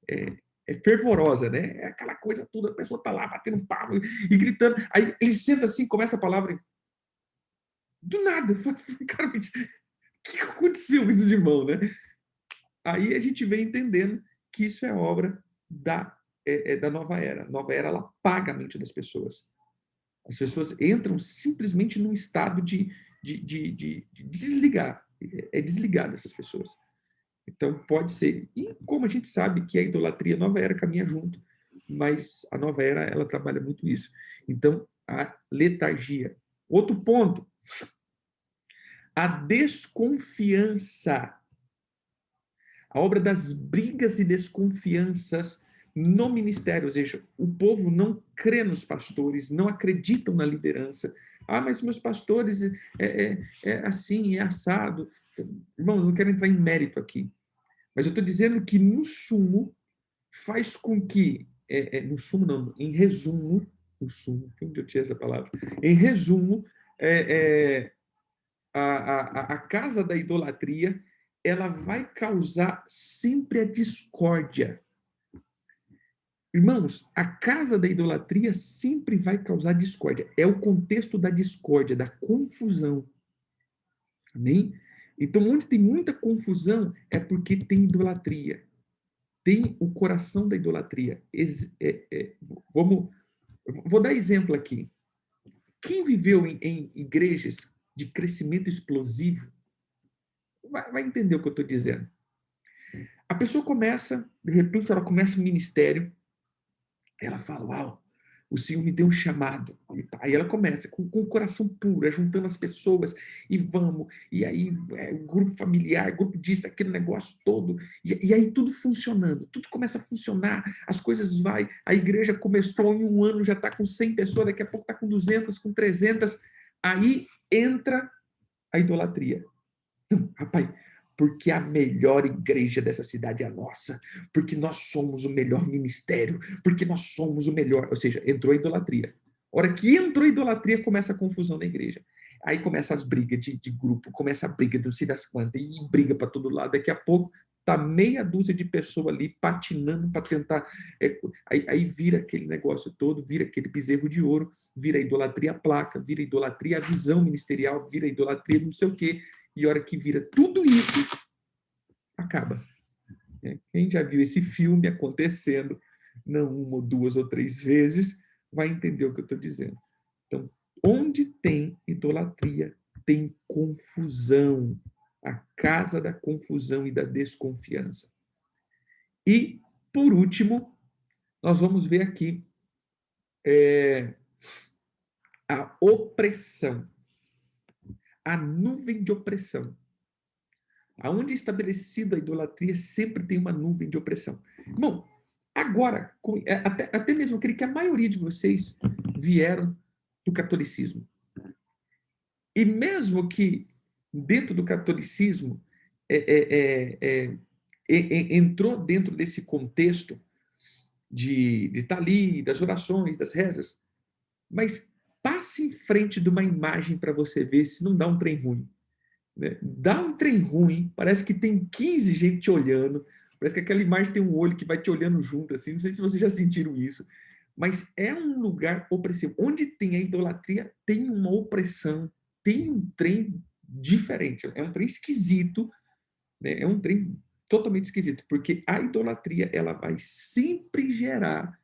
[SPEAKER 1] é fervorosa, né? É aquela coisa toda, a pessoa está lá batendo palma e gritando. Aí ele senta assim, começa a palavra... Do nada. Cara, o que aconteceu com esses irmãos, né? Aí a gente vem entendendo que isso é obra da nova era. A nova era, ela apaga a mente das pessoas. As pessoas entram simplesmente num estado de desligar. É desligar dessas pessoas. Então, pode ser. E como a gente sabe que a idolatria, a nova era caminha junto, mas a nova era, ela trabalha muito isso. Então, a letargia. Outro ponto, a desconfiança. A obra das brigas e desconfianças no ministério, ou seja, o povo não crê nos pastores, não acreditam na liderança. Ah, mas meus pastores é assim, é assado. Irmão, eu não quero entrar em mérito aqui, mas eu estou dizendo que, no sumo, faz com que, no sumo não, em resumo, no sumo, onde eu tinha essa palavra? Em resumo, a casa da idolatria, ela vai causar sempre a discórdia. Irmãos, a casa da idolatria sempre vai causar discórdia. É o contexto da discórdia, da confusão. Amém? Então, onde tem muita confusão é porque tem idolatria. Tem o coração da idolatria. Vou dar exemplo aqui. Quem viveu em igrejas de crescimento explosivo vai entender o que eu estou dizendo. A pessoa começa, de repente, ela começa um ministério, ela fala, uau, o Senhor me deu um chamado. Aí ela começa com o coração puro, juntando as pessoas, e vamos, e aí grupo familiar, grupo disso, aquele negócio todo, e aí tudo funcionando, tudo começa a funcionar, as coisas vai, a igreja começou em um ano, já está com 100 pessoas, daqui a pouco está com 200, com 300, aí entra a idolatria. Não, rapaz, porque a melhor igreja dessa cidade é a nossa, porque nós somos o melhor ministério, porque nós somos o melhor. Ou seja, entrou a idolatria. A hora que entrou a idolatria, começa a confusão na igreja. Aí começa as brigas de grupo, começa a briga de não sei das quantas, e briga para todo lado. Daqui a pouco, tá meia dúzia de pessoas ali patinando para tentar. Aí vira aquele negócio todo, vira aquele bezerro de ouro, vira idolatria à placa, vira idolatria à visão ministerial, vira idolatria não sei o quê. E a hora que vira tudo isso, acaba. Quem já viu esse filme acontecendo, não uma, duas ou três vezes, vai entender o que eu estou dizendo. Então, onde tem idolatria, tem confusão. A casa da confusão e da desconfiança. E, por último, nós vamos ver aqui a opressão, a nuvem de opressão. Aonde é estabelecida a idolatria, sempre tem uma nuvem de opressão. Bom, agora, até mesmo eu creio que a maioria de vocês vieram do catolicismo. E mesmo que dentro do catolicismo entrou dentro desse contexto de estar ali, das orações, das rezas, mas passe em frente de uma imagem para você ver se não dá um trem ruim. Né? Dá um trem ruim, parece que tem 15 gente te olhando, parece que aquela imagem tem um olho que vai te olhando junto, assim, não sei se vocês já sentiram isso, mas é um lugar opressivo. Onde tem a idolatria, tem uma opressão, tem um trem diferente, é um trem esquisito, né? É um trem totalmente esquisito, porque a idolatria ela vai sempre gerar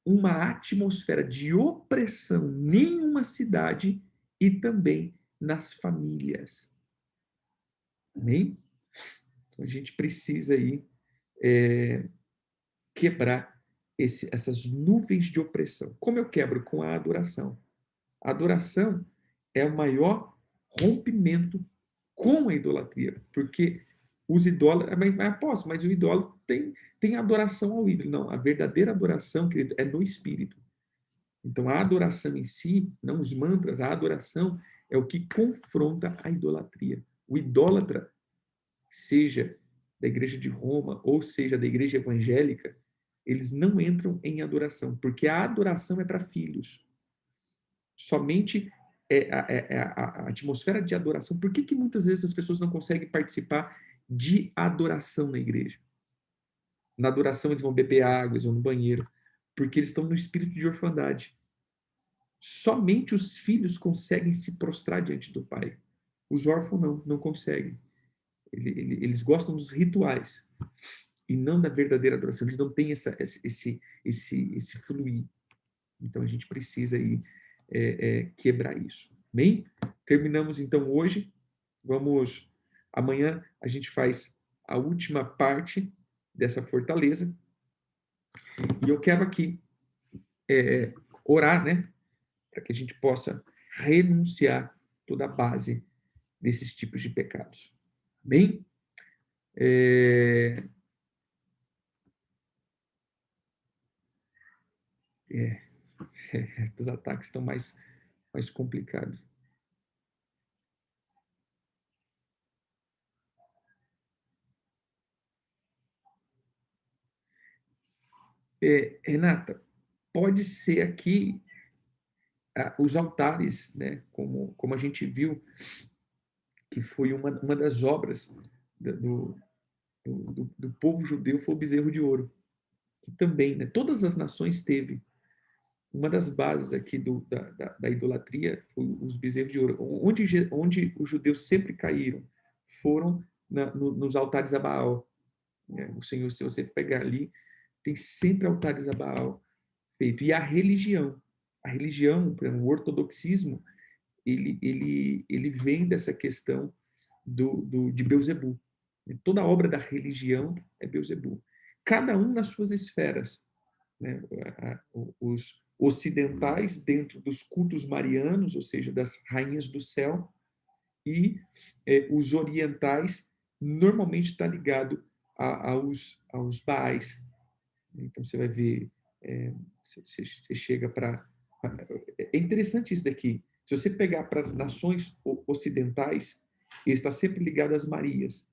[SPEAKER 1] uma atmosfera de opressão em uma cidade e também nas famílias. Amém? Então, a gente precisa aí quebrar essas nuvens de opressão. Como eu quebro? Com a adoração. A adoração é o maior rompimento com a idolatria, porque os idólatras, mas o idólatra tem adoração ao ídolo. Não, a verdadeira adoração, querido, é no espírito. Então, a adoração em si, não os mantras, a adoração é o que confronta a idolatria. O idólatra, seja da igreja de Roma ou seja da igreja evangélica, eles não entram em adoração, porque a adoração é para filhos. Somente a atmosfera de adoração. Por que muitas vezes as pessoas não conseguem participar de adoração na igreja? Na adoração eles vão beber água, eles vão no banheiro, porque eles estão no espírito de orfandade. Somente os filhos conseguem se prostrar diante do pai. Os órfãos não conseguem. Eles gostam dos rituais e não da verdadeira adoração. Eles não têm esse fluir. Então a gente precisa aí quebrar isso. Bem? Terminamos então hoje. Vamos amanhã a gente faz a última parte dessa fortaleza. E eu quero aqui orar, né, para que a gente possa renunciar toda a base desses tipos de pecados. Bem? Os ataques estão mais complicados. Renata, pode ser aqui os altares, né, como a gente viu, que foi uma das obras do povo judeu, foi o bezerro de ouro, que também, né, todas as nações teve. Uma das bases aqui da idolatria foi os bezerros de ouro. Onde os judeus sempre caíram foram nos altares a Baal. Né? O Senhor, se você pegar ali, tem sempre altares a Baal feito. E a religião, o ortodoxismo, ele vem dessa questão de Beuzebu. Toda a obra da religião é Beuzebu. Cada um nas suas esferas. Né? Os ocidentais dentro dos cultos marianos, ou seja, das rainhas do céu, e os orientais normalmente está ligado aos Baais. Então você vai ver, você chega para... É interessante isso daqui. Se você pegar para as nações ocidentais, ele está sempre ligado às Marias.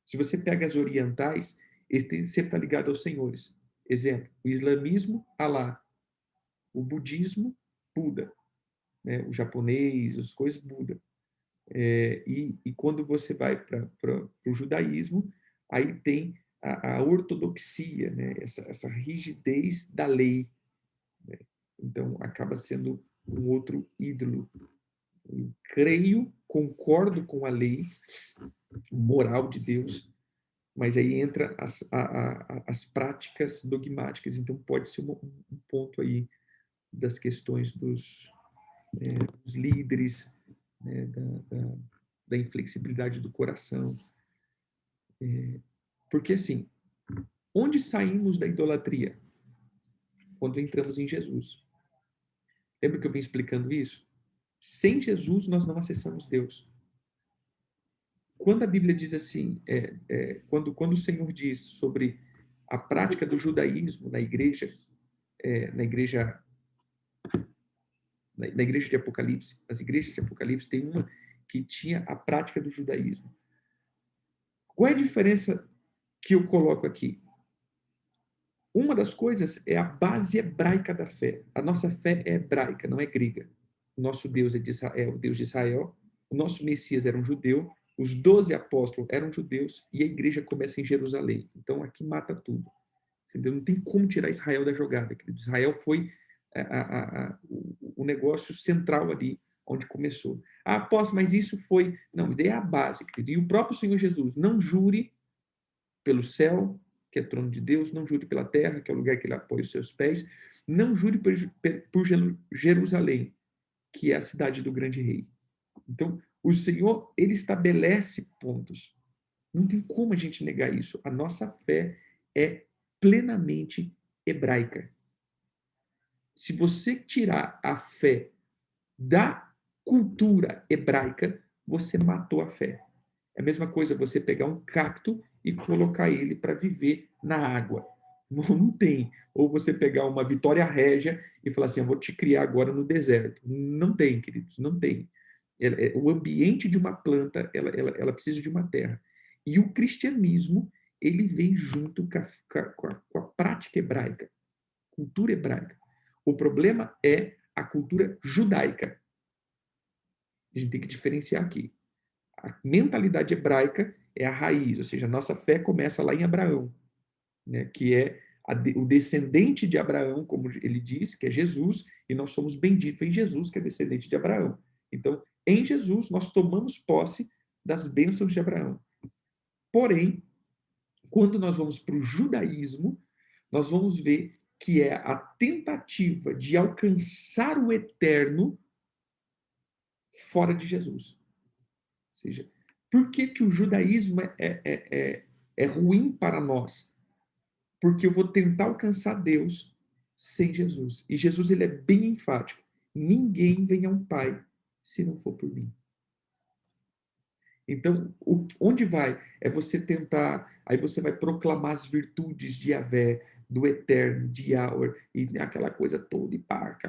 [SPEAKER 1] Se você pega as orientais, ele sempre está ligado aos senhores. Exemplo, o islamismo, Alá. O budismo, Buda. Né? O japonês, as coisas, Buda. E quando você vai para o judaísmo, aí tem a ortodoxia, né? Essa rigidez da lei, né? Então, acaba sendo um outro ídolo. Eu creio, concordo com a lei moral de Deus, mas aí entra as práticas dogmáticas. Então, pode ser um ponto aí das questões dos líderes, né, da inflexibilidade do coração. Porque, assim, onde saímos da idolatria? Quando entramos em Jesus. Lembra que eu vim explicando isso? Sem Jesus, nós não acessamos Deus. Quando a Bíblia diz assim, quando o Senhor diz sobre a prática do judaísmo na igreja, na igreja na igreja de Apocalipse, as igrejas de Apocalipse, tem uma que tinha a prática do judaísmo. Qual é a diferença que eu coloco aqui? Uma das coisas é a base hebraica da fé. A nossa fé é hebraica, não é grega. O nosso Deus é de Israel, o Deus de Israel. O nosso Messias era um judeu. Os 12 apóstolos eram judeus. E a igreja começa em Jerusalém. Então, aqui mata tudo. Entendeu? Não tem como tirar Israel da jogada. Israel foi o negócio central ali, onde começou. Ah, apóstolo, mas isso foi... Não, a ideia é a base, querido. E o próprio Senhor Jesus, não jure pelo céu, que é trono de Deus, não jure pela terra, que é o lugar que ele apoia os seus pés, não jure por Jerusalém, que é a cidade do grande rei. Então, o Senhor, ele estabelece pontos. Não tem como a gente negar isso. A nossa fé é plenamente hebraica. Se você tirar a fé da cultura hebraica, você matou a fé. É a mesma coisa você pegar um cacto e colocar ele para viver na água. Não tem. Ou você pegar uma Vitória Régia e falar assim, eu vou te criar agora no deserto. Não tem, queridos, não tem. O ambiente de uma planta, ela precisa de uma terra. E o cristianismo, ele vem junto com a prática hebraica, cultura hebraica. O problema é a cultura judaica. A gente tem que diferenciar aqui. A mentalidade hebraica é a raiz, ou seja, a nossa fé começa lá em Abraão, né, que é o descendente de Abraão, como ele diz, que é Jesus, e nós somos benditos em Jesus, que é descendente de Abraão. Então, em Jesus, nós tomamos posse das bênçãos de Abraão. Porém, quando nós vamos para o judaísmo, nós vamos ver que é a tentativa de alcançar o eterno fora de Jesus. Ou seja, por que o judaísmo é ruim para nós? Porque eu vou tentar alcançar Deus sem Jesus. E Jesus, ele é bem enfático. Ninguém vem ao Pai se não for por mim. Então, onde vai? É você tentar, aí você vai proclamar as virtudes de Yahvé, do Eterno, de Yahweh, e aquela coisa toda, e pá,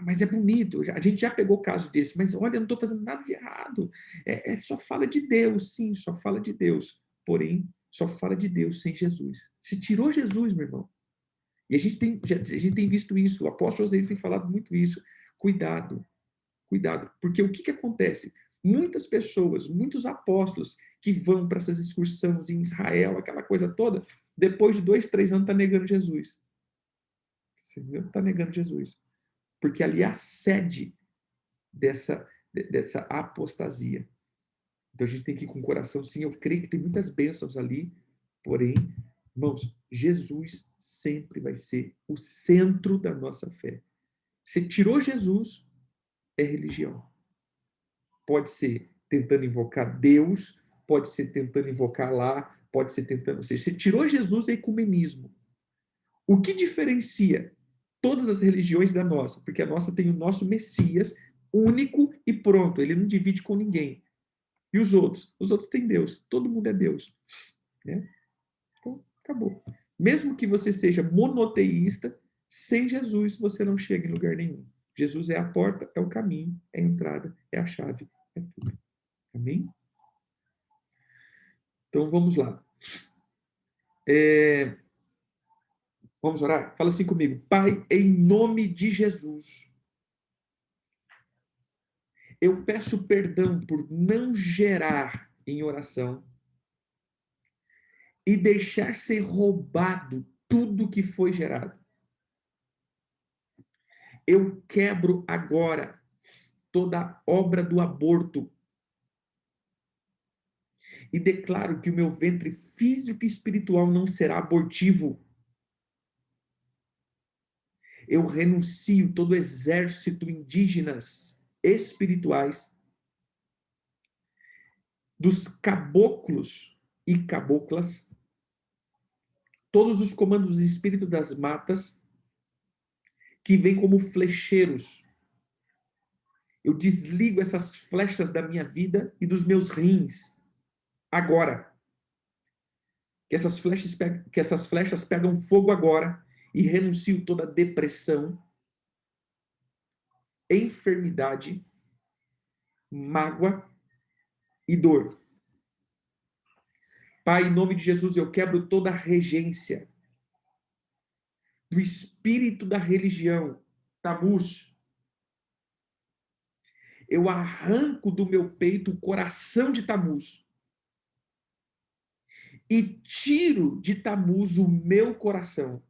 [SPEAKER 1] mas é bonito, a gente já pegou caso desse, mas olha, eu não estou fazendo nada de errado, só fala de Deus, sim, só fala de Deus, porém, só fala de Deus sem Jesus. Se tirou Jesus, meu irmão, e a gente tem visto isso, o apóstolo José tem falado muito isso, cuidado, cuidado, porque o que acontece? Muitas pessoas, muitos apóstolos que vão para essas excursões em Israel, aquela coisa toda, depois de 2, 3 anos está negando Jesus. Está negando Jesus. Porque ali é a sede dessa apostasia. Então a gente tem que ir com o coração, sim, eu creio que tem muitas bênçãos ali, porém, irmãos, Jesus sempre vai ser o centro da nossa fé. Você tirou Jesus, é religião. Pode ser tentando invocar Deus, pode ser tentando invocar lá, pode ser tentando. Ou seja, você tirou Jesus, é ecumenismo. O que diferencia todas as religiões da nossa? Porque a nossa tem o nosso Messias único e pronto, ele não divide com ninguém. E os outros? Os outros têm Deus, todo mundo é Deus. Né? Então, acabou. Mesmo que você seja monoteísta, sem Jesus você não chega em lugar nenhum. Jesus é a porta, é o caminho, é a entrada, é a chave, é tudo. Amém? Então vamos lá. Vamos orar? Fala assim comigo. Pai, em nome de Jesus, eu peço perdão por não gerar em oração e deixar ser roubado tudo que foi gerado. Eu quebro agora toda obra do aborto e declaro que o meu ventre físico e espiritual não será abortivo. Eu renuncio todo o exército indígenas espirituais, dos caboclos e caboclas, todos os comandos do espírito das matas, que vêm como flecheiros. Eu desligo essas flechas da minha vida e dos meus rins, agora. Que essas flechas pegam fogo agora e renuncio toda depressão, enfermidade, mágoa e dor. Pai, em nome de Jesus, eu quebro toda a regência do espírito da religião, Tamuz. Eu arranco do meu peito o coração de Tamuz e tiro de Tamuz o meu coração.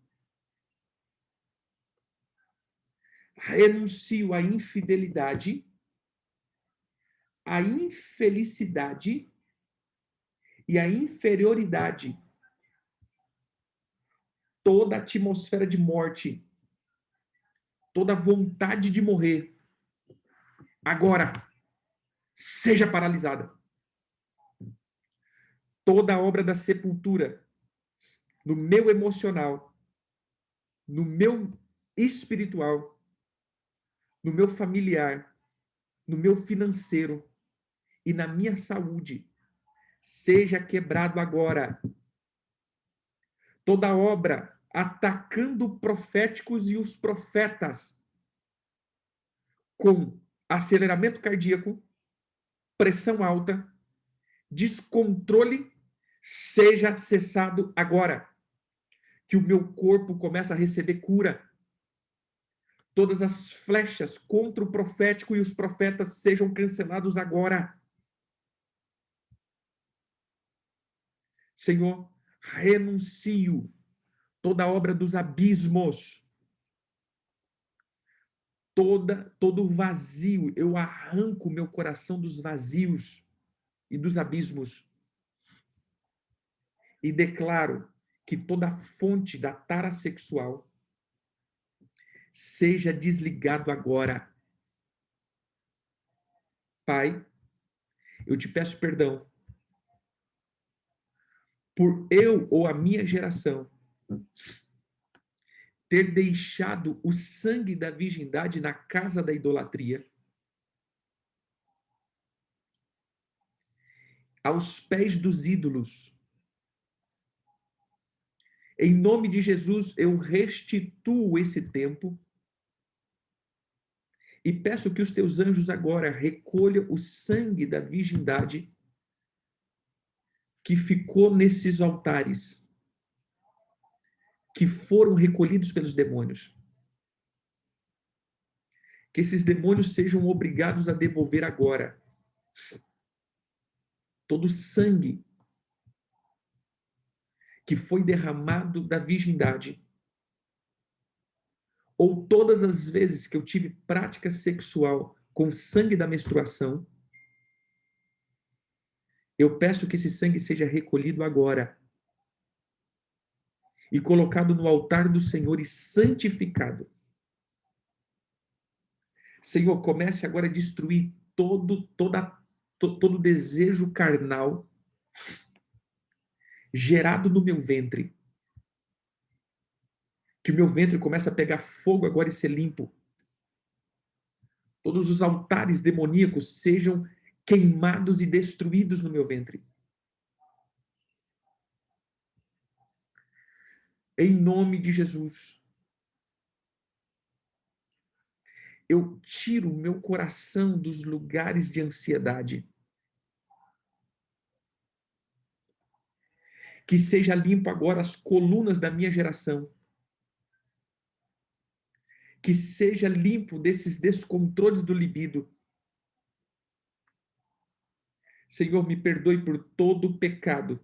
[SPEAKER 1] Renuncio à infidelidade, à infelicidade e à inferioridade. Toda atmosfera de morte, toda vontade de morrer, agora, seja paralisada. Toda a obra da sepultura, no meu emocional, no meu espiritual, no meu familiar, no meu financeiro e na minha saúde, seja quebrado agora. Toda obra atacando proféticos e os profetas, com aceleramento cardíaco, pressão alta, descontrole, seja cessado agora. Que o meu corpo comece a receber cura. Todas as flechas contra o profético e os profetas sejam cancelados agora. Senhor, renuncio toda a obra dos abismos, todo vazio, eu arranco meu coração dos vazios e dos abismos e declaro que toda fonte da tara sexual seja desligado agora. Pai, eu te peço perdão por eu ou a minha geração ter deixado o sangue da virgindade na casa da idolatria, aos pés dos ídolos. Em nome de Jesus, eu restituo esse tempo e peço que os teus anjos agora recolham o sangue da virgindade que ficou nesses altares, que foram recolhidos pelos demônios. Que esses demônios sejam obrigados a devolver agora todo o sangue que foi derramado da virgindade, ou todas as vezes que eu tive prática sexual com sangue da menstruação, eu peço que esse sangue seja recolhido agora e colocado no altar do Senhor e santificado. Senhor, comece agora a destruir todo desejo carnal gerado no meu ventre. Que o meu ventre comece a pegar fogo agora e ser limpo. Todos os altares demoníacos sejam queimados e destruídos no meu ventre. Em nome de Jesus. Eu tiro o meu coração dos lugares de ansiedade. Que seja limpo agora as colunas da minha geração. Que seja limpo desses descontroles do libido. Senhor, me perdoe por todo o pecado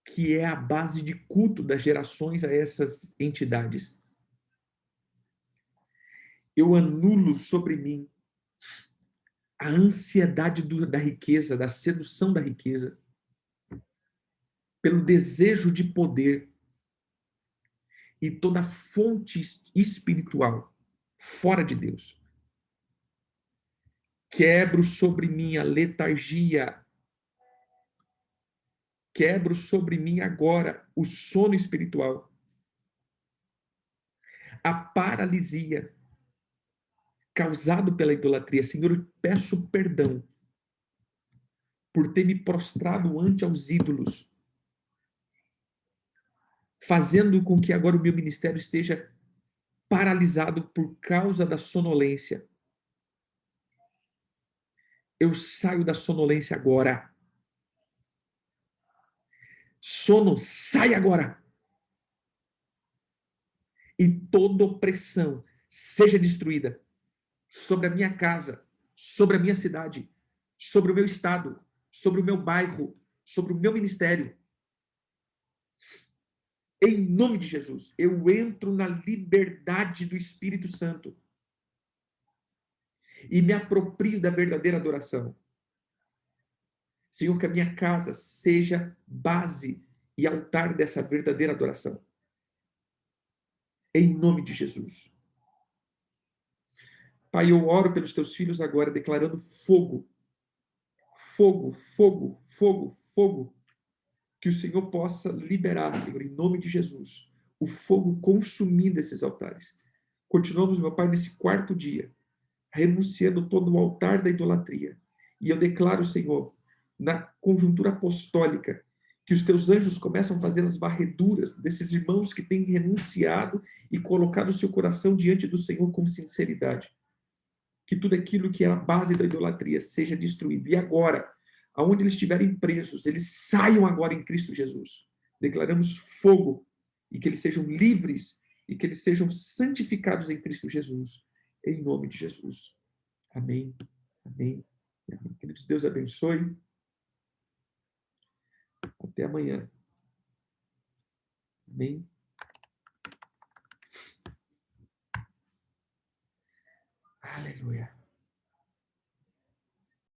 [SPEAKER 1] que é a base de culto das gerações a essas entidades. Eu anulo sobre mim a ansiedade da riqueza, da sedução da riqueza, pelo desejo de poder e toda fonte espiritual fora de Deus. Quebro sobre mim a letargia, quebro sobre mim agora o sono espiritual, a paralisia causado pela idolatria. Senhor, eu peço perdão por ter me prostrado ante aos ídolos, fazendo com que agora o meu ministério esteja paralisado por causa da sonolência. Eu saio da sonolência agora. Sono, sai agora! E toda opressão seja destruída sobre a minha casa, sobre a minha cidade, sobre o meu estado, sobre o meu bairro, sobre o meu ministério. Em nome de Jesus, eu entro na liberdade do Espírito Santo e me aproprio da verdadeira adoração. Senhor, que a minha casa seja base e altar dessa verdadeira adoração. Em nome de Jesus. Pai, eu oro pelos teus filhos agora, declarando fogo. Fogo, fogo, fogo, fogo. Que o Senhor possa liberar, Senhor, em nome de Jesus, o fogo consumindo esses altares. Continuamos, meu Pai, nesse quarto dia, renunciando todo o altar da idolatria. E eu declaro, Senhor, na conjuntura apostólica, que os teus anjos começam a fazer as varreduras desses irmãos que têm renunciado e colocado o seu coração diante do Senhor com sinceridade. Que tudo aquilo que era a base da idolatria seja destruído. E agora, aonde eles estiverem presos, eles saiam agora em Cristo Jesus. Declaramos fogo e que eles sejam livres e que eles sejam santificados em Cristo Jesus. Em nome de Jesus. Amém. Amém. Amém. Queridos, Deus abençoe. Até amanhã. Amém. Aleluia.